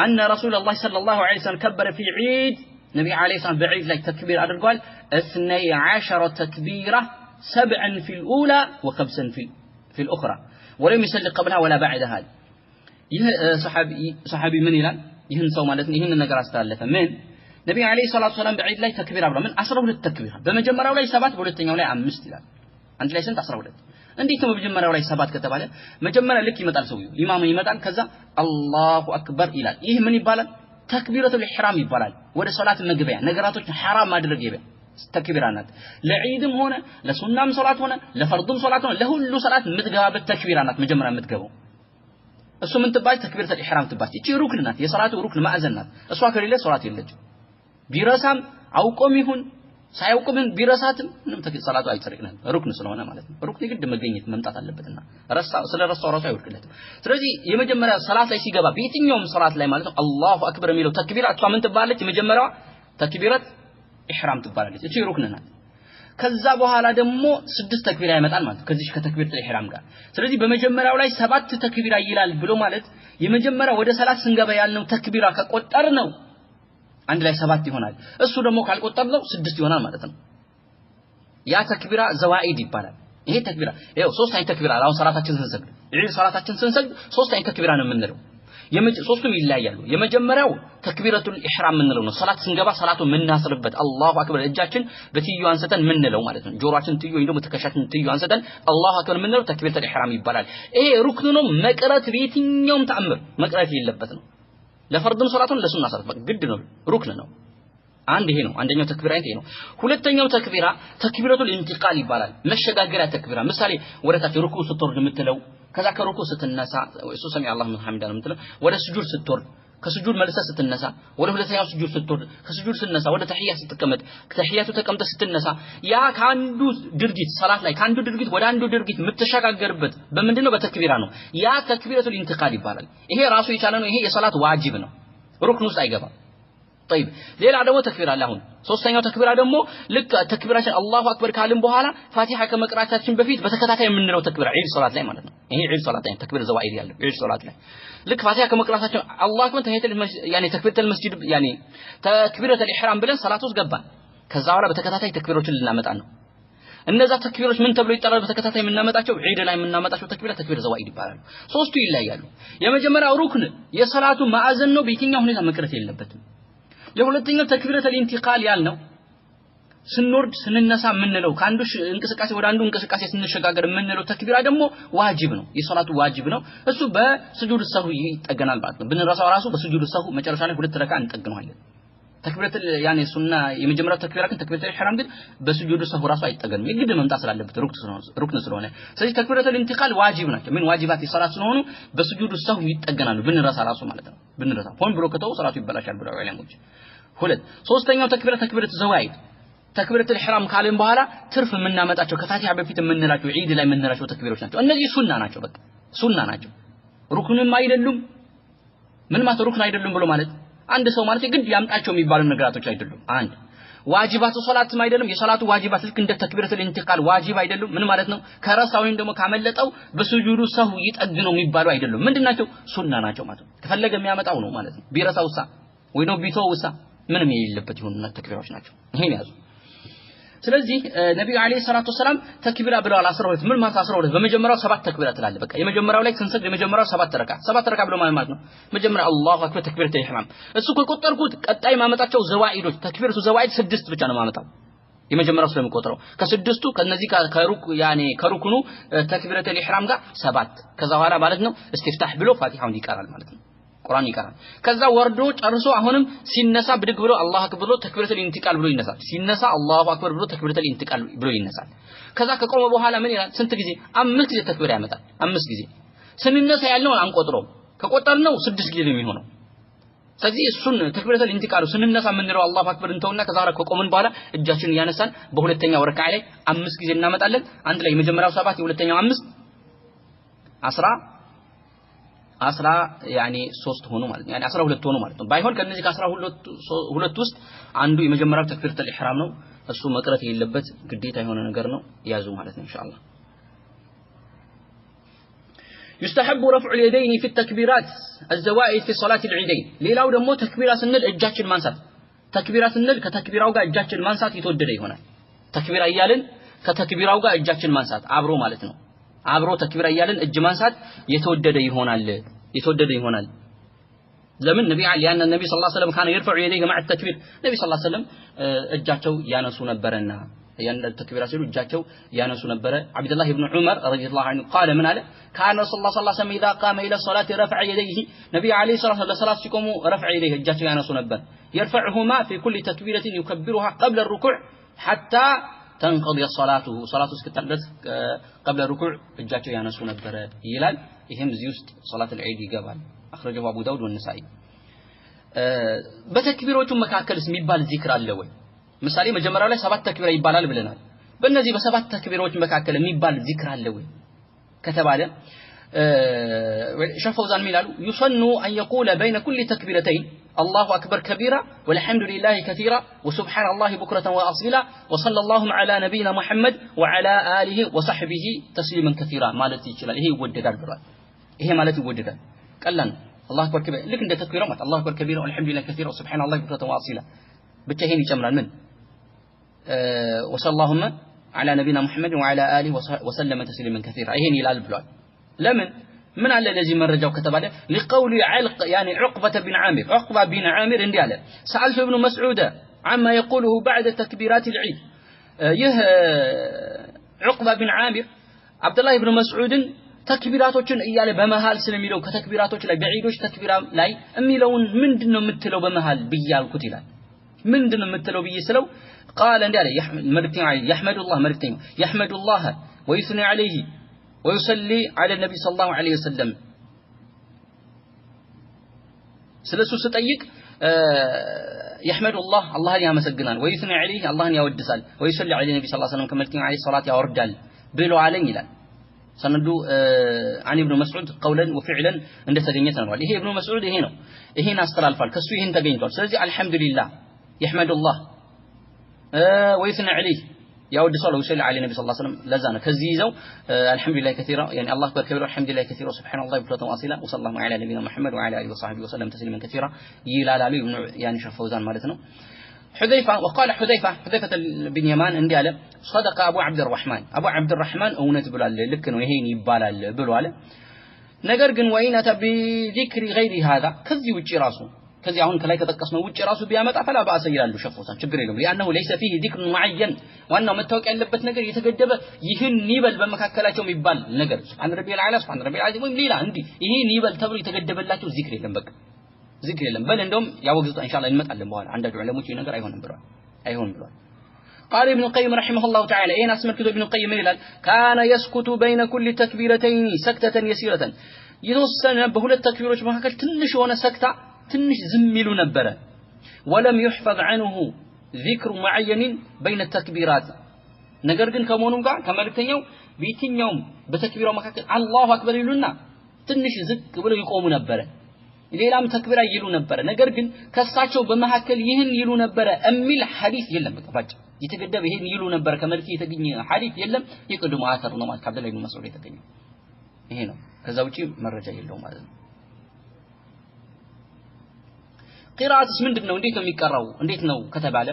أن رسول الله صلى الله عليه وسلم كبر في عيد نبي عليه الصلاة والسلام بعيد لك تكبير قال 12 تكبيرة 7 في الأولى و5 في الأخرى ولم يسلق قبلها ولا بعدها صحابي من يلان يهن سو مالتنا يهن النجار استالفه من نبي عليه الصلاة والسلام بعيد لك تكبير أبرا من 12 تكبيرة بمجمرة ولا 7 بولتنيا ولا 5 ይላል አንድ ላይ ስንት 12 እንዴት ነው በመጀመሪያው ላይ 7 ከተባለ መጀመሪያ ልክ ይመጣል ሰውየው ኢማሙ ይመጣል ከዛ አላሁ አክበር ይላል ይህ ምን ይባላል ተክቢረቱል ኢህራም ይባላል ወደ ሶላት መግቢያ ነገራቶችን حرام ማድረግ ይበል ተክቢራ ናት ለዒድም ሆነ ለሱናም ሶላት ሆነ ለፈርዱም ሶላት ሆነ ለሁሉ ሶላት የምትገባበት ተክቢራ ናት መጀመሪያ የምትገባው እሱ ምን ትባል ተክቢረቱል ኢህራም ትባል እቺ ሩክን ናት የሶላቱ ሩክን ማዕዘን ናት እሷ ከሌለ ሶላት የለችም ቢረሳም አውቆም ይሁን ሳይውቁም ቢረሳትም ምንም ሰላቱ አይጸድቅም ሩክን ስለሆነ ማለት ነው ሩክን ግድ መገኘት መምጣት አለበትና ስለረሳው ራሱ አይወድቅለትም ስለዚህ የመጀመሪያ ሰላት ላይ ሲገባ በየትኛውም ሰላት ላይ ማለት ነው አላሁ አክበር የሚለው ተክቢራ እሷ ምን ትባላለች የመጀመሪያዋ ተክቢረት ኢህራም ትባላለች እቺ ሩክን ናት ከዛ በኋላ ደግሞ 6 ተክቢራ ይመጣል ማለት ከዚህ ከተክቢረት ኢህራም ጋር ስለዚህ በመጀመሪያው ላይ 7 ተክቢራ ይላል ብሎ ማለት የመጀመሪያ ወደ ሰላት ስንገባ ያልነው ተክቢራ ከቆጠር ነው አንድ ላይ 7 ይሆናል እሱ ደግሞ ካልቆጠርነው 6 ይሆናል ማለት ነው ያ ተክቢራ ዘዋኢድ ይባላል ይሄ ተክቢራ ይሄው 3 አይነት ተክቢራ አሁን ሰላታችን ስንሰግድ ዒድ ሰላታችን ስንሰግድ 3 አይነት ተክቢራ ነው የምንለው ሶስቱም ይለያያሉ የመጀመሪያው ተክቢረቱል ኢህራም የምንለው ነው ሰላት ስንገባ ሰላቱ የምናስርበት አላሁ አክበር እጃችን በትዩ አንስተን የምንለው ማለት ነው ጆሮአችን ትዩ ወይ ደግሞ ተከሻችን ትዩ አንስተን አላሁ አክበር የምንለው ተክቢረቱል ኢህራም ይባላል ይሄ ሩክኑ ነው መቅረት በየትኛውም ተአምር መቅረት የለበት ነው ለፈርድም ሶላቱን ለሱና ሰላት ግድ ነው ሩክን ነው አንድ ይሄ ነው አንደኛው ተክቢራ ይሄ ነው ሁለተኛው ተክቢራ ተክቢረቱል ኢንቲቃል ይባላል መሸጋገሪያ ተክቢራ ምሳሌ ወደታች ሩኩ ስትወርድ የምትለው ከዛ ከሩኩ ስትነሳ እሱ ሰሚ አላህ ምን ሐምዳን የምትለው ወደ ስጁድ ስትወርድ ከስጁድ መልሰህ ስትነሳ ወደ ሁለተኛው ስጁድ ስትወርድ ከስጁድ ስትነሳ ወደ ተህያ ስትቀመጥ ከተህያቱ ተቀምጠህ ስትነሳ ያ ካንዱ ድርጊት ሰላት ላይ ካንዱ ድርጊት ወደ አንዱ ድርጊት የምትሸጋገርበት በምንድነው በተክቢራ ነው ያ ተክቢረቱል ኢንቲቃል ይባላል ይሄ ራሱ የቻለ ነው ይሄ የሰላት ዋጅብ ነው ሩክን ውስጥ አይገባም طيب ሌላ ደግሞ ተክቢራ አለ አሁን ሶስተኛው ተክቢራ ደግሞ ልክ ተክቢራችን አላሁ አክበር ካልን በኋላ ፋቲሃ ከመቅራታችን በፊት በተከታታይ የምንለው ተክቢራ ዒድ ሶላት ላይ ማለት ነው ይሄ ዒድ ሶላት ላይ ተክቢር ዘዋኢድ ያለው ዒድ ሶላት ላይ ልክ ፋቲሃ ከመቅራታችን አላሁ አክበር ተህየቱል ያኒ ተክቢረቱል መስጂድ ያኒ ተክቢረቱል ኢህራም ብለን ሰላት ውስጥ ገባን ከዛ በኋላ በተከታታይ ተክቢሮችን ልናመጣ ነው እነዛ ተክቢሮች ምን ተብሎ ይጠራሉ በተከታታይ የምናመጣቸው ዒድ ላይ የምናመጣቸው ተክቢር ዘዋኢድ ይባላሉ ሶስቱ ይለያያሉ የመጀመሪያው ሩክን የሰላቱ ማዕዘን ነው በየትኛው ሁኔታ መቅረት የለበትም የሁለተኛው ተክቢረቱል ኢንቲቃል ያልነው ስንወርድ ስንነሳ የምንለው ካንዱ እንቅስቃሴ ወደ አንዱ እንቅስቃሴ ስንሸጋገር የምንለው ተክቢራ ደግሞ ዋጅብ ነው የሶላቱ ዋጅብ ነው እሱ በስጁድ ሰሁ ይጠገናል ማለት ነው ብንረሳው ራሱ በስጁድ ሰሁ መጨረሻ ላይ 2 ረካ እንጠግነዋለን ተክቢረቱል ያኔ ሱና የመጀመሪያው ተክቢራ ግን ተክቢረቱል ኢህራም ግን በስጁድ ሰሁ ራሱ አይጠገንም የግድ መምጣት ስላለበት ሩክን ስለሆነ ስለዚህ ተክቢረቱል ኢንቲቃል ዋጅብ ናቸው ምን ዋጅባት የሶላት ስለሆኑ በስጁድ ሰሁ ይጠገናሉ ብንረሳ ራሱ ማለት ነው ብንረሳ ሆን ብሎ ከተው ሶላቱ ይበላሻል ብለው ዑለሞች ሁለት ሶስተኛው ተክቢረቱ ዘዋኢድ ተክቢረቱል ኢህራም ካልን በኋላ ትርፍ የምናመጣቸው ከፋቲሃ በፊት የምንላቸው ዒድ ላይ የምንላቸው ተክቢሮች ናቸው እነዚህ ሱና ናቸው በቃ ሱና ናቸው ሩክንም አይደሉም ምን ማለት ሩክን አይደሉም ብሎ ማለት አንድ ሰው ማለት ግድ ያምጣቸው የሚባሉ ነገራቶች አይደሉም አንድ ዋጅባቱ ሶላትም አይደለም የሶላቱ ዋጅባት ልክ እንደ ተክቢረቱል ኢንቲቃል ዋጅብ አይደሉም ምን ማለት ነው ከረሳው ወይም ደግሞ ካመለጠው በስጁዱ ሰሁ ይጠግነው የሚባሉ አይደሉም ምንድናቸው ሱና ናቸው ማለት ነው ከፈለገ የሚያመጣው ነው ማለት ነው ቢረሳውሳ ወይ ነው ቢተውሳ ምንም የሌለበት ይሁንና ተክቢራዎች ናቸው ይሄን ያዙ ስለዚህ ነብዩ አለይሂ ሰላቱ ወሰለም ተክቢራ ብለዋል 12 ምን ማለት 12 በመጀመሪያው 7 ተክቢራ ትላለ በቃ የመጀመሪያው ላይ ስንሰግድ የመጀመሪያው 7 ረካ ብሎ ማለት ነው መጀመሪያ አላሁ አክበር ተክቢረቱል ኢህራም እሱ ከቆጠርኩት ቀጣይ ማመጣቸው ዘዋኢዶች ተክቢረቱ ዘዋኢድ 6 ብቻ ነው ማመጣው የመጀመሪያው ስለምቆጥረው ከስድስቱ ከነዚህ ከሩክ ያኔ ከሩክኑ ተክቢረቱል ኢህራም ጋር 7 ከዛ በኋላ ማለት ነው እስቲፍታህ ብሎ ፋቲሃውን ይቀራል ማለት ነው ቁርአን ይቀራል ከዛ ወርዶ ጨርሶ አሁንም ሲነሳ ብድግ ብሎ አላሁ አክበር ብሎ ተክቢረቱል ኢንቲቃል ብሎ ይነሳል ሲነሳ አላሁ አክበር ብሎ ተክቢረቱል ኢንቲቃል ብሎ ይነሳል ከዛ ከቆመ በኋላ ምን ይላል ስንት ጊዜ 5 ጊዜ ተክቢራ ያመጣል 5 ጊዜ ስንነሳ ያለውን አንቆጥረው ከቆጠርነው 6 ጊዜ ነው የሚሆነው ስለዚህ እሱን ተክቢረቱል ኢንቲቃል ስንነሳ ምንለው አላሁ አክበር እንተውና ከዛ ከቆምን በኋላ እጃችንን ያነሳን በሁለተኛው ረካዓ ላይ 5 ጊዜ እናመጣለን አንድ ላይ የመጀመሪያው 7 የሁለተኛው 5 يعني 3 ሆኑ ማለት ነው يعني 12 ሆኑ ማለት ነው ባይሆን ከነዚህ ከ12 ውስጥ አንዱ የመጀመሪያው ተክቢረቱል ኢህራም ነው እሱ መቅረት የሌለበት ግዴታ የሆነ ነገር ነው ያዙ ማለት ነው ኢንሻአላህ يستحب رفع اليدين في التكبيرات الزوائد في صلاه العيدين ሌላው ደግሞ ተክቢራ ስንል እጃችን ማንሳት ተክቢራ ስንል ከተክቢራው ጋር እጃችን ማንሳት የተወደደ ይሆናል ተክቢራ ይያልን ከተክቢራው ጋር እጃችን ማንሳት አብሮ ማለት ነው አብሮ ተክቢራ ይያልን እጅ ማንሳት የተወደደ ይሆናል ለምን ነብዩ ያን ነብዩ ሰለላሁ ዐለይሂ ወሰለም ካነ يرفع يديه مع التكبير ነብዩ ሰለላሁ ዐለይሂ ወሰለም እጃቸው ያነሱ ነበርና ያን ተክቢራ ሲሉ እጃቸው ያነሱ ነበር አብዱላህ ኢብኑ ዑመር ረዲየላሁ ዐንሁ قال من አለ ካነ ረሱላህ ሰለላሁ ዐለይሂ ወሰለም اذا قام الى الصلاه رفع يديه ነብዩ አለይሂ ሰላቱ ሲቆሙ رفع يديه እጃቸው ያነሱ ነበር يرفعهما في كل تكبيره يكبرها قبل الركوع حتى تنقضي صلاته صلاته እስከተደረስ قبل الركوع እጃቸው ያነሱ ነበር ይላል ይሄም እዚህ ውስጥ ሶላት العيد ይገባል اخرجه ابو داود والنسائي በተክቢሮቹ መካከልስ የሚባል ዚክር አለ ወይ ምሳሌ መጀመሪያው ላይ 7 ተክቢራ ይባላል ብለናል በእነዚህ በ7 ተክቢሮች መካከል የሚባል ዚክር አለ ወይ ከተባለ شفوزان ሚላሉ يسن ان يقول بين كل تكبيرتين الله اكبر كبيرا والحمد لله كثيرا وسبحان الله بكره واصيلا وصلى الله على نبينا محمد وعلى اله وصحبه تسليما كثيرا ማለት ይችላል ይሄ ይወደዳል ብሏል ይሄ ማለት ይወደዳል ቀላል الله اكبر كبيرا ልክ እንደ ተክቢራው ማለት الله اكبر كبيرا والحمد لله كثيرا وسبحان الله بكره واصيلا ብቻ ይሄን ይጨምራል ምን وصلى اللهم على نبينا محمد وعلى اله وسلم تسليما كثيرا ይሄን ይላል ብሏል ለምን من على الذي مرجوا كتبه لقول علق يعني عقبة بن عامر اندي على سألت ابن مسعود عما يقوله بعد تكبيرات العيد يه عقبة بن عامر عبد الله بن مسعود ተክቢራቶችን እያለ በመሃል ስለሚለው ከተክቢራቶች ላይ በዒዶች ተክቢራ ላይ የሚለውን ምንድነው የምትለው በመሃል ብያልኩት ይላል ምንድነው የምትለው ብይስለው قال እንዲህ አለ يحمد الله ويثني عليه ويصلي على النبي صلى الله عليه وسلم ስለሱ ስጠይቅ يحمد الله ያመሰግናል ويثني عليه الله ያወድሳል ويصلي على النبي صلى الله عليه وسلم ከመልእክተኛው عليه الصلاه ያወርዳል ብሎ አለኝ ይላል ሰነዱ عن ابن مسعود قولا وفعلا እንደተገኘ ተነዋል ይሄ ابن مسعود ይሄ ነው ይሄን አስተላልፋል ከሱ ይሄን ተገኝቷል ስለዚህ አልহামዱሊላህ يحمد الله ويثني عليه ያወድሳል ويصلي على النبي صلى الله عليه وسلم ለዛነ ከዚህ ይዘው الحمدلله كثيرا يعني الله اكبر كبيرا الحمدلله كثيرا سبحان الله بكرة واصيلا وصلى الله على نبينا محمد وعلى اله وصحبه وسلم تسليما كثيرا ይላላሉ يعني شفوزان ማለት ነው حذيفة وقال حذيفة بن يمان እንዲህ አለ صدق ابو عبد الرحمن እውነት ብሏል ልክ ነው ይሄን ይባላል ብሏል ነገር ግን ወይነተ بذكر غير هذا ከዚህ ውጪ ራሱ ከዚህ አሁን ከላይ ከተጠቀስነው ውጪ ራሱ ቢያመጣ ፈላ ባሰ ይላሉ ሸፎታን ችግር የለም لانه ليس فيه ذكر معين ዋናው መታወቅ ያለበት ነገር የተገደበ ይህን ይበል በመካከላቸው የሚባል ነገር ሱብሃን ረቢል አላ ሱብሃን ረቢል አዚም ወይ ሌላ እንዲህ ይህን ይበል ተብሎ የተገደበላቸው ዚክር የለም በቃ ዚክር የለም በል እንደውም ያወግዙት ኢንሻአላህ እንመጣለን በኋላ አንዳንድ ዑለሞች ይሄ ነገር አይሆንም ብለዋል قال ابن القيم رحمه الله تعالى اين اسمع كتب ابن القيم ይላል كان يسكت بين كل تكبيرتين سكتة يسيرة የተወሰነ በሁለት ተክቢሮች መካከል ትንሽ የሆነ ሰክታ ትንሽ ዝም ይሉ ነበር ولم يحفظ عنه ذكر معين بين التكبيرات ነገር ግን ከመሆኑም ጋር ከመልእክተኛው በየትኛውም በተክቢራው መካከል አላሁ አክበር ይሉና ትንሽ ዝቅ ብለው ይቆሙ ነበር ሌላም ተክቢራ ይሉ ነበር ነገር ግን ከሳቸው በመካከል ይህን ይሉ ነበር እሚል ሐዲስ የለም በቃ የተገደበ ይህን ይሉ ነበር ከመልእክት የተገኘ ሐዲስ የለም የቅድሙ አተር ነው ማለት ከአብዱላህ ኢብኑ መስዑድ የተገኘ ይሄ ነው ከዛ ውጪ መረጃ የለውም ማለት ነው قراءتስ ምንድነው እንዴት ነው የሚቀራው እንዴት ነው ከተባለ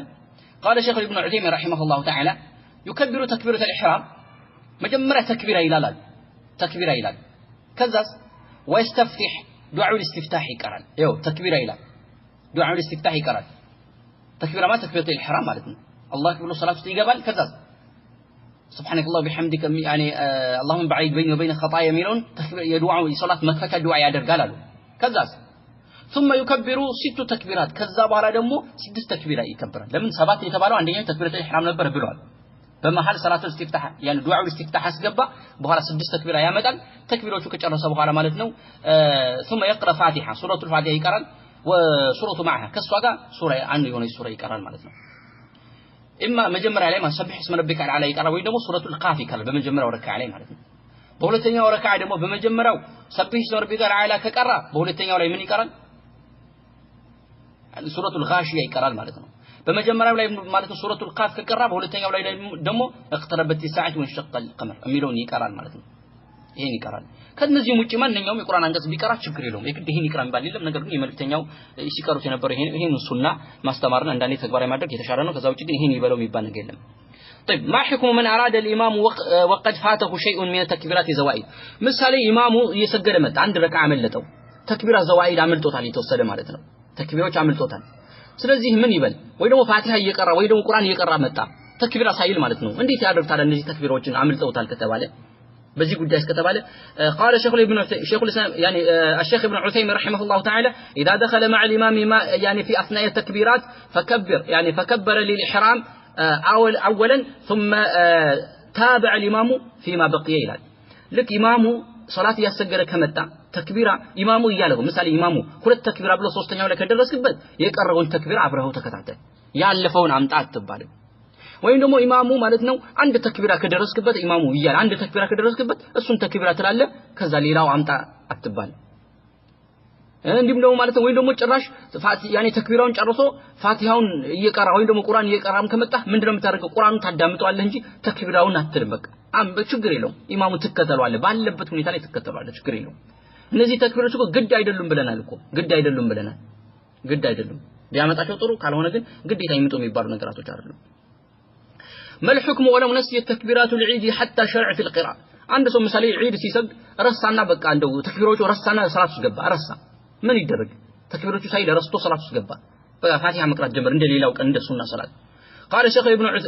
قال شيخ ابن عثيمين رحمه الله تعالى يكبر تكبيرة الإحرام مجمرة تكبيرة ይላል ከዛስ ويستفتح دعاء الاستفتاح ይቀራል ይኸው تكبيرة ይላል دعاء الاستفتاح ይቀራል تكبيرة ما تكبيرة الإحرام ማለት ነው الله اكبر صلاة ይገባል ከዛስ سبحانك الله وبحمدك يعني اللهم بعيد بيني وبين خطايا የሚለውን የዱዓው የሶላት መክፈቻ ዱዓ ያደርጋል አሉ ከዛስ ثم يكبر 6 تكبيرات ከዛ በኋላ ደግሞ 6 ተክቢራ ይከብራል ለምን 7 የተባለው አንደኛው ተክቢረተ ኢህራም ነበር ብሏል በመሃል ሰላቱ ኢስቲፍታህ يعني ዱዓው ኢስቲፍታህ አስገባ በኋላ 6 ተክቢራ ያመጣል ተክቢሮቹ ከጨረሰ በኋላ ማለት ነው ثم يقرأ فاتحة سورة الفاتحة ይቀራል وسورة معها ከሷ ጋር ሱራ አንድ የሆነ ሱራ ይቀራል ማለት ነው اما መጀመሪያ ላይ ማሰብህ اسم ربك العلى ይቀራል ወይ ደግሞ ሱረቱል ቃፍ ይቀራል በመጀመሪያው ረካዓ ላይ ማለት ነው በሁለተኛው ረካዓ ደግሞ በመጀመሪያው ሰብህ እስመ ረቢከል አዕላ ከቀራ በሁለተኛው ላይ ምን ይቀራል? ሱረቱል ጋሺያ ይቀራል ማለት ነው። በመጀመሪያው ላይ ማለት ነው ሱረቱል ቃፍ ከቀራ በሁለተኛው ላይ ደግሞ እቅተረበት ሰዓት ወንሸቀል ቀመር የሚለውን ይቀራል ማለት ነው። ይሄን ይቀራል። ከነዚህም ውጪ ማንኛውም የቁርአን አንቀጽ ቢቀራ ችግር የለውም። የግድ ይሄን ይቀራል ባል የለም። ነገር ግን የመልእክተኛው ሲቀሩት የነበረው ይሄን ሱና ማስተማርና አንዳንዴ ተግባራዊ ማድረግ የተሻለ ነው። ከዛ ውጪ ግን ይሄን ይበለው የሚባል ነገር የለም። طيب ما حكم من اراد الامام وقد فاته شيء من التكبيرات الزوائد ምሳሌ ኢማሙ እየሰገደ መጣ አንድ ረካዓ አመለጠው ተክቢራ ዘዋኢድ አመልጦታል የተወሰደ ማለት ነው ተክቢሮች አመልጦታል ስለዚህ ምን ይበል ወይ ደግሞ ፋቲሃ እየቀራ ወይ ደግሞ ቁርአን እየቀራ መጣ ተክቢራ ሳይል ማለት ነው እንዴት ያደርጋል እነዚህ ተክቢሮችን አመልጦታል ከተባለ በዚህ ጉዳይ ከተባለ قال شيخ الاسلام يعني الشيخ ابن عثيمين رحمه الله تعالى اذا دخل مع الامام ما يعني في اثناء التكبيرات فكبر للاحرام اولا ثم تابع الامام فيما بقي ይላል ልክ ኢማሙ ሶላት ያሰገረ ከመጣ ተክቢራ ኢማሙ ይያለው ምሳሌ ኢማሙ ሁለት ተክቢራ ብሎ ሶስተኛው ላይ ከደረስክበት የቀረውን ተክቢራ አብረው ተከታተል ያለፈውን አምጣ አትባልም ወይም ደግሞ ኢማሙ ማለት ነው አንድ ተክቢራ ከደረስክበት ኢማሙ ይያል አንድ ተክቢራ ከደረስክበት እሱን ተክቢራ ትላለ ከዛ ሌላው አምጣ አትባል እንዲም ደግሞ ማለት ነው ወይ ደግሞ ጭራሽ ያኔ ተክቢራውን ጨርሶ ፋቲሃውን እየቀራ ወይ ደግሞ ቁርአን እየቀራም ከመጣ ምንድነው የምታደርገው ቁርአኑን ታዳምጠዋለህ እንጂ ተክቢራውን አትልም በቃ ችግር የለውም ኢማሙ ትከተለዋለህ ባለበት ሁኔታ ላይ ትከተለዋለህ ችግር የለውም እነዚህ ተክቢሮች እኮ ግድ አይደሉም ብለናል እኮ ግድ አይደሉም ቢያመጣቸው ጥሩ ካልሆነ ግን ግዴታ ይምጡ የሚባሉ ነገራቶች አይደሉም ما الحكم ولو نسي التكبيرات العيد حتى شرع في القراءة عند سو مثال عيد ሲሰግድ ረሳና በቃ እንደው ተክቢሮቹ ረሳና ሰላት ውስጥ ገባ ረሳ ምን ይደረግ ተክቢሮቹ ሳይል ረስቶ ሰላት ውስጥ ገባ በቃ ፋቲሃ መቅራት ጀመር እንደሌላው ቀን እንደሱና ሰላት قال الشيخ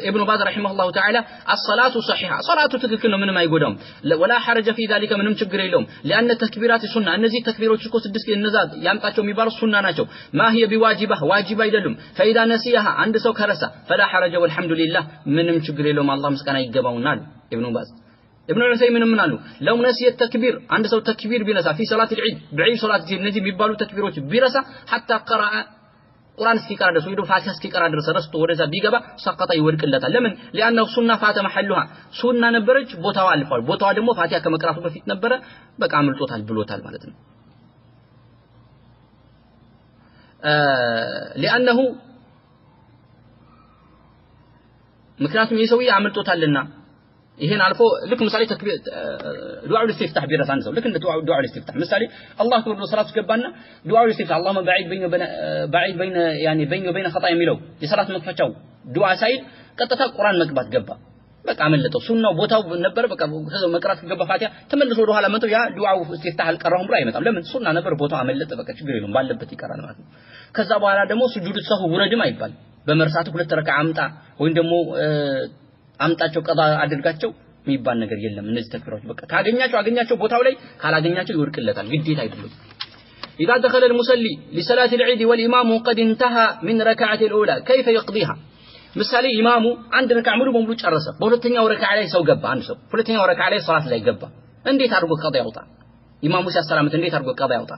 ابن باز رحمه الله تعالى الصلاة صحيحة صلاة تككل من ما يقولهم ولا حرج في ذلك منهم ችግር የለውም لأن التكبيرات سنة እነዚህ ተክቢሮች እኮ 6 የነዛት ያምጣቸው የሚባሉ ሱና ናቸው ما هي بواجبة واجب አይደሉም فإذا نسيها አንድ ሰው ከረሳ فلا حرج والحمد لله ምንም ችግር የለውም አላህ ምስጋና ይገባውና ابن باز ابن عثيمين ምን አሉ لو نسي التكبير አንድ ሰው ተክቢር ቢረሳ في صلاة العيد بعيد صلاة እነዚህ የሚባሉ ተክቢሮች ቢረሳ حتى قرأ ቁርአን እስኪቀራ ድረስ ወይ ደግሞ ፋቲሃ እስኪቀራ ድረስ ረስቶ ወደዛ ቢገባ ሰቀጣ ይወድቅለታል ለምን لانه ሱና ፋተ محلها ሱና ነበረች ቦታዋ አልፏል ቦታዋ ደግሞ ፋቲሃ ከመቅራቱ በፊት ነበረ በቃ አምልጦታል ብሎታል ማለት ነው لانه ምክንያቱም የሰውዬ አምልጦታልና ይሄን አልፎ ልክ ምሳሌ ተክቢር ዱዓ الاستفتاح ቢረሳን ሰው ልክ እንደ ዱዓ الاستفتاح ምሳሌ አላህ ተብሎ ሰላት ገባና ዱዓ الاستفتاح اللهم بعيد بين وبين خطايا የሚለው የሰላት መክፈቻው ዱዓ ሳይል ቀጥታ ቁርአን መግባት ገባ በቃ አመለጠው ሱናው ቦታው ነበር በቃ መቅራት ገባ ፋቲሃ ተመልሶ ወደ ኋላ መተው ያ ዱዓው استفتاح አልቀራውም ብሎ አይመጣም ለምን ሱና ነበር ቦታው አመለጠ በቃ ችግር የለውም ባለበት ይቀራል ማለት ነው ከዛ በኋላ ደግሞ ስጁድ ሰሁ ውረድም አይባል በመርሳቱ ሁለት ረካ አምጣ ወይም ደግሞ አምጣቸው ቀዳ አድርጋቸው የሚባል ነገር የለም እነዚህ ተክቢሮች በቃ አገኛቸው ቦታው ላይ ካላገኛቸው ይወርቅለታል ግዴታ አይደለም اذا دخل المصلي لصلاه العيد والامام قد انتهى من ركعه الاولى كيف يقضيها ምሳሌ ኢማሙ አንድ ረካ ሙሉ በሙሉ ጨረሰ በሁለተኛው ረካ ላይ ሰው ገባ አንድ ሰው ሁለተኛው ረካ ላይ ሶላት ላይ ገባ እንዴት አድርጎ ቀዳ ያውጣ ኢማሙ ሲያሰላምት እንዴት አድርጎ ቀዳ ያውጣ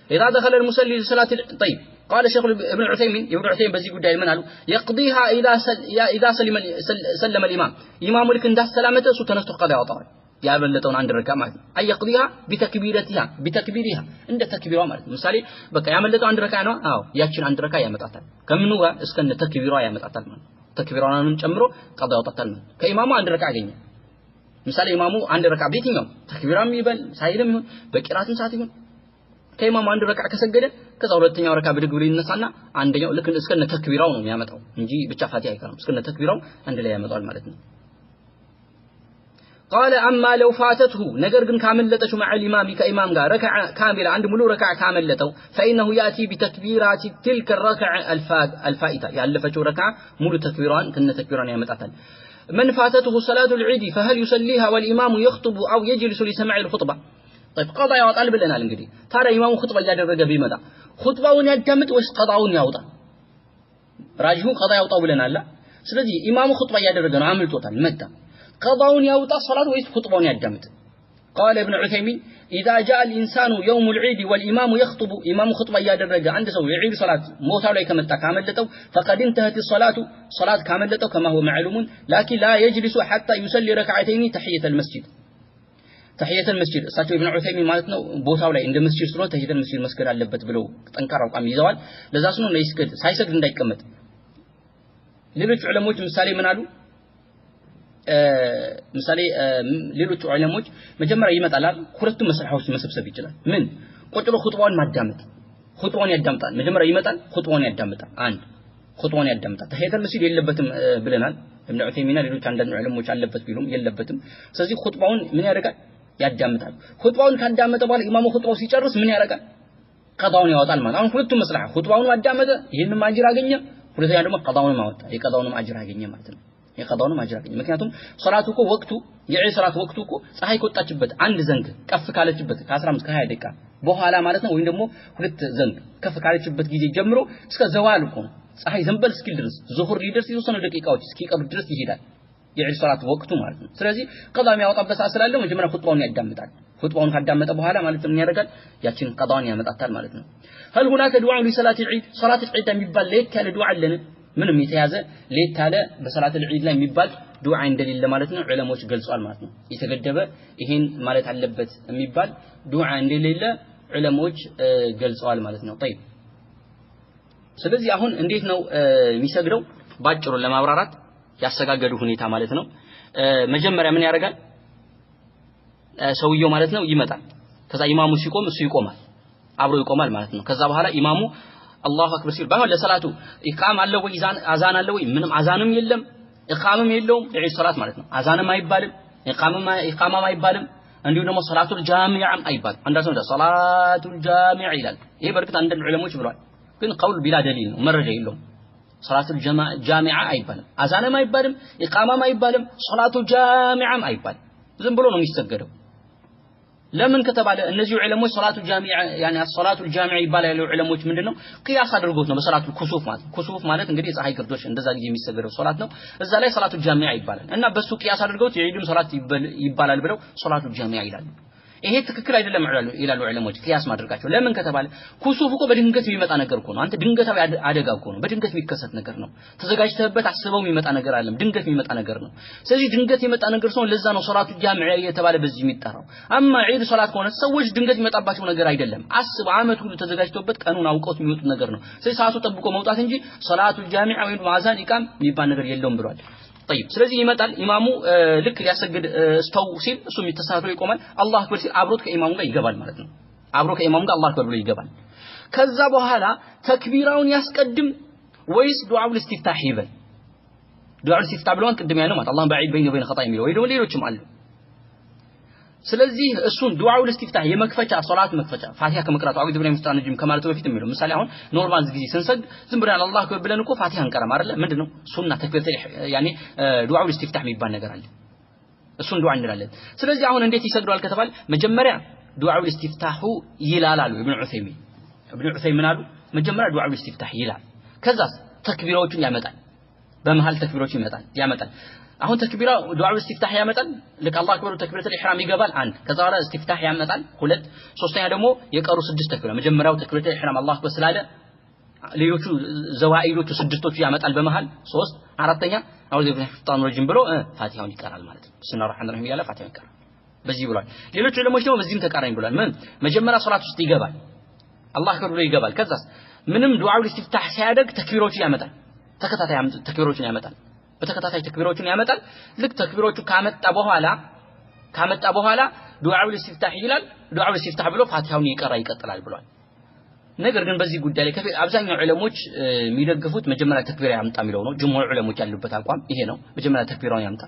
اذا دخل المصلي لصلاه طيب قال الشيخ ابن عثيمين በዚህ ጉዳይ ምን አሉ يقضيها اذا سلم الامام ኢማሙ ልክ እንዳሰላመተ እሱ ተነስቶ ቀዳ ያወጣዋል ያበለጠውን አንድ ረካ ማለት አይ يقضيها بتكبيرها እንደ ተክቢሯ ማለት ምሳሌ በቃ ያመለጠው አንድ ረካ ነው አዎ ያችን አንድ ረካ ያመጣታል ከምኑ ጋር እስከነ ተክቢሯ ያመጣታል ማለት ተክቢሯንም ጨምሮ ቀዳ ያወጣታል ማለት ከኢማሙ አንድ ረካ አገኘ ምሳሌ ኢማሙ አንድ ረካ ቤትኛው ተክቢራም ይበል ሳይልም ይሁን በቂራትም ሰዓት ይሁን ከኢማሙ አንድ ረካ ከሰገደ ከዛ ሁለተኛው ረካ ብድግ ብሎ ይነሳና አንደኛው ልክ እስከነ ተክቢራው ነው የሚያመጣው እንጂ ብቻ ፋቲሃ አይቀርም እስከነ ተክቢራው አንድ ላይ ያመጣል ማለት ነው قال اما لو فاتته ነገር ግን ካመለጠችው مع الامام ከኢማም ጋር ረካ ካሚላ አንድ ሙሉ ረካ ካመለጠው فانه ياتي بتكبيرات تلك الركعه الفائته ያለፈችው ረካ ሙሉ ተክቢራን ከነ ተክቢራን ያመጣታል من فاتته صلاه العيد فهل يصليها والامام يخطب او يجلس لسماع الخطبه طيب قضاء ያወጣል ብለናል እንግዲህ ታዲያ ኢማሙ ኹጥባ ያደረገ ቢመጣ ኹጥባውን ያዳምጥ ወይስ ቀዳውን ያውጣ ራጂሁ ቀዳ ያውጣው ብለናል ስለዚህ ኢማሙ ኹጥባ ያደረገ ነው አምልጦታል መጣ قضاውን ያውጣ ሶላት ወይስ ኹጥባውን ያዳምጥ قال ابن عثيمين اذا جاء الانسان يوم العيد والامام يخطب امام خطبه ያደረገ አንድ ሰው የዒድ ሶላት ሞታው ላይ ከመጣ ካመለጠው فقد انتهت الصلاه صلاه ካመለጠው كما هو معلوم لكن لا يجلس حتى يصلي ركعتين تحيه المسجد ተህየተል መስጂድ እሳቸው ኢብኑ ዑሰይሚን ማለት ነው ቦታው ላይ እንደ መስጂድ ስለሆነ ተህየተል መስጂድ መስገድ አለበት ብለው ጠንካራ አቋም ይዘዋል ለዛ ነው ለይስገድ ሳይሰግድ እንዳይቀመጥ ሌሎች ዑለሞች ምሳሌ ምን አሉ ምሳሌ ሌሎች ዑለሞች መጀመሪያ ይመጣል ሁለቱም መስሐዎች መሰብሰብ ይችላል ምን ቁጥሩ ኹጥባውን ማዳመጥ ኹጥባውን ያዳምጣል መጀመሪያ ይመጣል ኹጥባውን ያዳምጣል አንድ ኹጥባውን ያዳምጣል ተህየተል መስጂድ የለበትም ብለናል ኢብኑ ዑሰይሚን ሌሎች አንዳንድ ዑለሞች አለበት ቢሉም የለበትም ስለዚህ ኹጥባውን ምን ያደርጋል ያዳምጣል ኹጥባውን ካዳመጠ በኋላ ኢማሙ ኹጥባው ሲጨርስ ምን ያደርጋል ቀዳውን ያወጣል ማለት አሁን ሁለቱም መስላህ ኹጥባውን አዳመጠ ይሄንን አጅር አገኘ ሁለተኛ ደግሞ ቀዳውን ማወጣ የቀዳውን አጅር አገኘ ማለት ነው የቀዳውን አጅር አገኘ ምክንያቱም ሶላቱ እኮ ወቅቱ የዒድ ሶላት ወቅቱ እኮ ፀሐይ ከወጣችበት አንድ ዘንግ ከፍ ካለችበት ከ15 ከ20 ደቂቃ በኋላ ማለት ነው ወይም ደግሞ ሁለት ዘንግ ከፍ ካለችበት ጊዜ ጀምሮ እስከ ዘዋል እኮ ፀሐይ ዘንበል እስኪል ድረስ ዙሁር ሊደርስ የተወሰኑ ደቂቃዎች እስኪቀሩ ድረስ ይሄዳል የዒድ ሶላት ወቅቱ ማለት ነው ስለዚህ ቀዳም ያወጣበት ስላለው መጀመሪያ ኹጥባውን ያዳምጣል ኹጥባውን ካዳመጠ በኋላ ማለት ምን ያደርጋል ያችን ቀዳውን ያመጣታል ማለት ነው هل هناك دعاء لصلاه العيد صلاه العيد የሚባል ለየት ያለ ዱዓ አለን ምንም የተያዘ ለየት ያለ በሰላት العيد ላይ የሚባል ዱዓ እንደሌለ ማለት ነው ዑለሞች ገልጿል ማለት ነው የተገደበ ይሄን ማለት አለበት የሚባል ዱዓ እንደሌለ ዑለሞች ገልጸዋል ማለት ነው طيب ስለዚህ አሁን እንዴት ነው የሚሰግደው ባጭሩ ለማብራራት ያሰጋገዱ ሁኔታ ማለት ነው መጀመሪያ ምን ያደርጋል ሰውየው ማለት ነው ይመጣል ከዛ ኢማሙ ሲቆም እሱ ይቆማል አብሮ ይቆማል ማለት ነው ከዛ በኋላ ኢማሙ አላሁ አክበር ሲል ባይሆን ለሰላቱ ኢቃም አለ ወይ አዛን አለ ወይ ምንም አዛንም የለም ኢቃምም የለውም የዒድ ሶላት ማለት ነው አዛንም አይባልም ኢቃማም አይባልም እንዲሁ ደግሞ ሰላቱል ጃሚዓም አይባልም አንዳንድ ሰው ሰላቱል ጃሚዕ ይላል ይሄ በርግጥ አንዳንድ ዑለሞች ብለዋል ግን ቀውል ቢላ ደሊል ነው መረጃ የለውም ሰላቱል ጃሚዓ አይባልም አዛንም አይባልም ኢቃማም አይባልም ሰላቱል ጃሚዓም አይባልም ዝም ብሎ ነው የሚሰገደው ለምን ከተባለ እነዚህ ዑለሞች ሰላቱል ጃሚዓ ያኒ ሰላቱል ጃሚዓ ይባላል ዑለሞች ምንድነው ቅያስ አድርጎት ነው በሰላቱል ኩሱፍ ማለት እንግዲህ የፀሐይ ግርዶሽ እንደዛ ጊዜ የሚሰገደው ሶላት ነው እዛ ላይ ሰላቱል ጃሚዓ ይባላል እና በሱ ቅያስ አድርገውት የዒድም ሶላት ይባላል ብለው ሰላቱል ጃሚዓ ይላሉ ይሄ ትክክል አይደለም ይላሉ ዑለሞች ቅያስ ማድረጋቸው ለምን ከተባለ ኩሱፍ እኮ በድንገት የሚመጣ ነገር እኮ ነው አንተ ድንገታዊ አደጋ እኮ ነው በድንገት የሚከሰት ነገር ነው ተዘጋጅተህበት አስበው የሚመጣ ነገር አይደለም ድንገት የሚመጣ ነገር ነው ስለዚህ ድንገት የመጣ ነገር ነው ለዛ ነው ሶላቱ ጃሚዓ የተባለ በዚህ የሚጠራው አማ ዒድ ሶላት ከሆነ ሰዎች ድንገት የሚመጣባቸው ነገር አይደለም አስብ አመት ሁሉ ተዘጋጅተውበት ቀኑን አውቀውት የሚወጡት ነገር ነው ስለዚህ ሰዓቱ ጠብቆ መውጣት እንጂ ሶላቱ ጃሚዓ ወይም አዛን ኢቃም የሚባል ነገር የለውም ብሏል طيب ስለዚህ ይመጣል ኢማሙ ልክ ሊያሰግድ ስተው ሲል እሱ የሚተሳተው ይቆማል አላሁ አክበር ሲል አብሮት ከኢማሙ ጋር ይገባል ማለት ነው አብሮ ከኢማሙ ጋር አላሁ አክበር ብሎ ይገባል ከዛ በኋላ ተክቢራውን ያስቀድም ወይስ ዱዓኡል ኢስቲፍታህ ይበል ዱዓኡል ኢስቲፍታህ ብለዋን ቅድም ያለው ማለት አላህ ባዒድ በይነ ወበይነ ኸጣኢ የሚለው ወይ ደግሞ ሌሎችም አሉ ስለዚህ እሱን ዱዓኡል ኢስቲፍታህ የመክፈቻ ሶላት መክፈቻ ፋቲሃ ከመቅራቱ አዑዙ ቢላሂ ሚነሽ ሸይጣኒር ረጂም ከማለቱ በፊት የሚለው ምሳሌ አሁን ኖርማል ጊዜ ስንሰግድ ዝም ብለን አላሁ አክበር ብለን እኮ ፋቲሃ እንቀራም አይደል ምንድነው ሱና ተክቢር ያኒ ዱዓኡል ኢስቲፍታህ የሚባል ነገር አለ እሱን ዱዓ እንላለን ስለዚህ አሁን እንዴት ይሰግዳል ከተባለ መጀመሪያ ዱዓኡል ኢስቲፍታሁ ይላላሉ ኢብኑ ዑሰይሚን አሉ መጀመሪያ ዱዓኡል ኢስቲፍታህ ይላል ከዛ ተክቢራዎችን ያመጣል በመሃል ተክቢራዎችን ያመጣል አሁን ተክቢራ ዱዓኡል ኢስቲፍታህ ያመጣል ለካ አላሁ አክበር ተክቢረቱል ኢህራም ይገባል አንድ ከዛ በኋላ ኢስቲፍታህ ያመጣል ሁለት ሶስተኛ ደግሞ የቀሩ ስድስት ተክቢራ መጀመሪያው ተክቢረቱል ኢህራም አላሁ አክበር ስላለ ሌሎቹ ዘዋኢዶቹ ስድስቶቹ ያመጣል በመሃል ሶስት አራተኛ አዑዙ ቢላሂ ሚነሽ ሸይጣኒር ረጂም ብሎ ፋቲሃውን ይቀራል ማለት ነው ቢስሚላሂር ረህማኒር ረሂም ያለ ፋቲሃውን ይቀራል በዚህ ብሏል ሌሎች ዑለሞች ደግሞ በዚህም ተቃራኒ ብሏል ምን መጀመሪያ ሶላት ውስጥ ይገባል አላሁ አክበር ብሎ ይገባል ከዛስ ምንም ዱዓኡል ኢስቲፍታህ ሳያደርግ ተክቢሮችን ያመጣል ተከታታይ ተክቢሮችን ያመጣል በተከታታይ ተክቢሮችን ያመጣል ልክ ተክቢሮቹ ካመጣ በኋላ ዱዓኡል ኢስቲፍታህ ይላል ዱዓኡል ኢስቲፍታህ ብሎ ፋቲሃውን ይቀጥላል ብሏል ነገር ግን በዚህ ጉዳይ ላይ አብዛኛው ዑለሞች የሚደግፉት መጀመሪያ ተክቢራ ያምጣ የሚለው ነው ጅምሁር ዑለሞች ያሉበት አቋም ይሄ ነው መጀመሪያ ተክቢራውን ያምጣ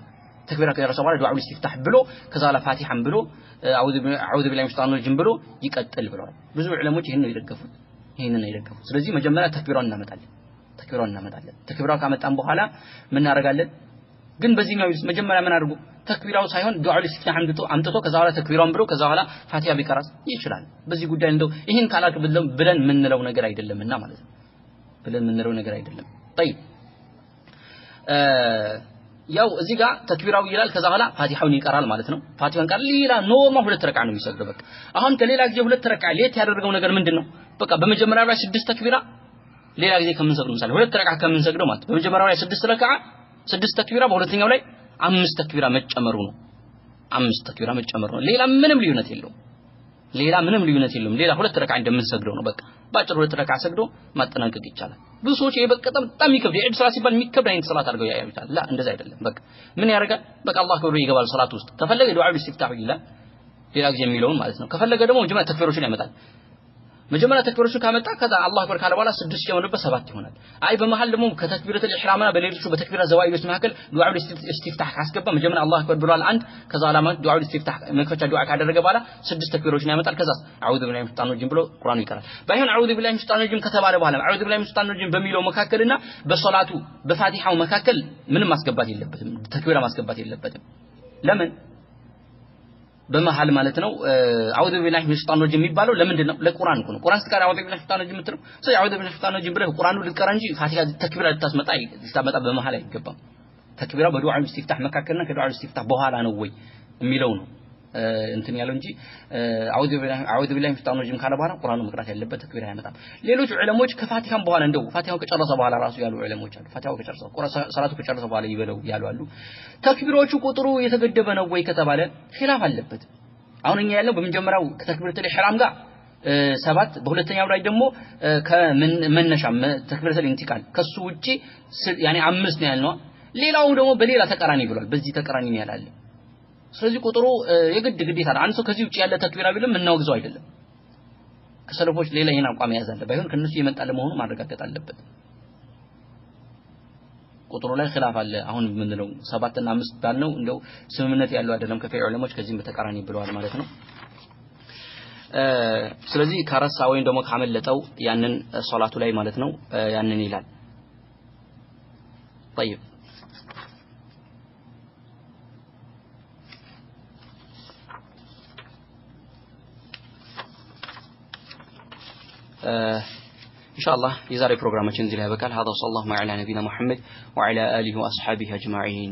ተክቢራ ከደረሰ በኋላ ዱዓኡል ኢስቲፍታህ ብሎ ከዛ በኋላ ፋቲሃን ብሎ አዑዙ ቢላሂ ሚነሽ ሸይጣኒር ረጂም ብሎ ይቀጥል ብለዋል ብዙ ዑለሞች ይሄን ነው የደገፉት ስለዚህ መጀመሪያ ተክቢራውን እናመጣለን ተክቢራው ካመጣን በኋላ ምን እናደርጋለን ግን በዚህኛው መጀመሪያ ምን አድርጉ ተክቢራው ሳይሆን ዱዓኡል ኢስቲፍታህ አምጥቶ ከዛ በኋላ ተክቢራውን ብሎ ከዛ በኋላ ፋቲሃ ቢቀራስ ይችላል በዚህ ጉዳይ እንደው ይሄን ካላክ ብለን ምንለው ነገር አይደለምና ማለት ነው طيب ያው እዚህ ጋር ተክቢራው ይላል ከዛ በኋላ ፋቲሃውን ይቀራል ማለት ነው ፋቲሃውን ቀር ሌላ ኖርማል ሁለት ረካ ነው የሚሰግደው በቃ አሁን ከሌላ ጊዜ ሁለት ረካ ሌት ያደረገው ነገር ምንድነው በቃ በመጀመሪያው ላይ 6 ተክቢራ ሌላ ጊዜ ከምንሰግደው ምሳሌ ሁለት ረካ ከምንሰግደው ማለት በመጀመሪያው ላይ 6 ረካ 6 ተክቢራ በሁለተኛው ላይ 5 ተክቢራ መጨመሩ ነው 5 ተክቢራ መጨመር ነው ሌላ ምንም ልዩነት የለውም ሌላ 2 ረካዓ እንደምንሰግደው ነው በቃ ባጭሩ 2 ረካዓ ሰግዶ ማጠናቀቅ ይቻላል ብዙ ሰዎች በጣም ይከብድ የዒድ ሶላት ሲባል የሚከብድ አይነት ሶላት አድርገው ያዩታል ላ እንደዛ አይደለም በቃ ምን ያደርጋል በቃ አላህ ከብሮ ይገባል ሶላት ውስጥ ከፈለገ ዱዓ ኢስቲፍታህ ይላል ሌላ ጊዜ የሚለውን ማለት ነው ከፈለገ ደግሞ መጀመሪያ ተክቢሮችን ያመጣል መጀመሪያ ተክቢሮችን ካመጣ ከዛ አላህ አክበር ካለ በኋላ 6 ሲሆንበት 7 ይሆናል አይ በመሃል ደግሞ ከተክቢረቱል ኢህራምና በሌሎቹ በተክቢራ ዘዋኢዶች መካከል ዱዓ ኢስቲፍታህ ካስገባ መጀመሪያ አላህ አክበር ብሏል አንድ ከዛ አላማ ዱዓ ኢስቲፍታህ መክፈቻ ዱዓ ካደረገ በኋላ 6 ተክቢሮችን ያመጣል ከዛ አዑዙ ቢላሂ ሚነሽ ሸይጣኒር ረጂም ብሎ ቁርአኑ ይቀራል ባይሆን አዑዙ ቢላሂ ሚነሽ ሸይጣኒር ረጂም ከተባለ በኋላ አዑዙ ቢላሂ ሚነሽ ሸይጣኒር ረጂም በሚለው መካከልና በሶላቱ በፋቲሃው መካከል ምንም ማስገባት የለበትም ተክቢራ ማስገባት የለበትም ለምን በመሃል ማለት ነው አዑዙ ቢላሂ ሚነሽ ሸይጣኒር ረጂም የሚባለው ለምንድን ነው ለቁርአን ነው ቁርአን ስትቀራ አዑዙ ቢላሂ ሚነሽ ሸይጣኒር ረጂም የምትለው ስለዚህ አዑዙ ቢላሂ ሚነሽ ሸይጣኒር ረጂም ብለህ ቁርአኑ ልትቀራ እንጂ ፋቲሃ ተክቢራ ልታመጣ በመሃል አይገባም ተክቢራ በዱዓ ኢስቲፍታህ መካከልና ከዱዓ ኢስቲፍታህ በኋላ ነው ወይ የሚለው ነው እንትን ያለው እንጂ አዑዙ ቢላሂ ሚነሽ ሸይጣኒር ረጂም ካለ በኋላ ቁርአኑ መቅራት ያለበት ተክቢራ ያመጣም ሌሎች ዑለሞች ከፋቲሃም በኋላ እንደው ፋቲሃው ከጨረሰ በኋላ ራሱ ያሉ ዑለሞች አሉ ፋቲሃው ከጨረሰ ሰላቱ ከጨረሰ በኋላ ይበለው ያሉ አሉ ተክቢሮቹ ቁጥሩ የተገደበ ነው ወይ ከተባለ ኺላፍ አለበት አሁን እኛ ያለው በመጀመሪያው ከተክቢረቱል ኢህራም ጋር 7 በሁለተኛው ላይ ደግሞ ከመነሻ ተክቢረቱል ኢንቲቃል ከሱ ውጪ ያኔ 5 ነው ያልነው ሌላው ደግሞ በሌላ ተቀራኒ ብሏል በዚህ ተቀራኒ ነው ያላለ ስለዚህ ቁጥሩ የግድ ግዴታ አንድ ሰው ከዚህ ውጪ ያለ ተክቢራ ቢልም እናውግዘው አይደለም ከሰለፎች ሌላ ይሄን አቋም ያዛለ ባይሆን ከነሱ የመጣ ለመሆኑ ማረጋገጥ አለበት ቁጥሩ ላይ ኺላፍ አለ አሁን ምንድነው 7 እና 5 ባልነው እንደው ስምምነት ያለው አይደለም ከፊ ዑለሞች ከዚህም በተቃራኒ ብለዋል ማለት ነው ስለዚህ ከረሳ ወይም ደግሞ ካመለጠው ያንን ሶላቱ ላይ ማለት ነው ያንን ይላል طيب إن شاء الله يزاري برنامج نزل هذا صلى الله على نبينا محمد وعلى آله وأصحابه أجمعين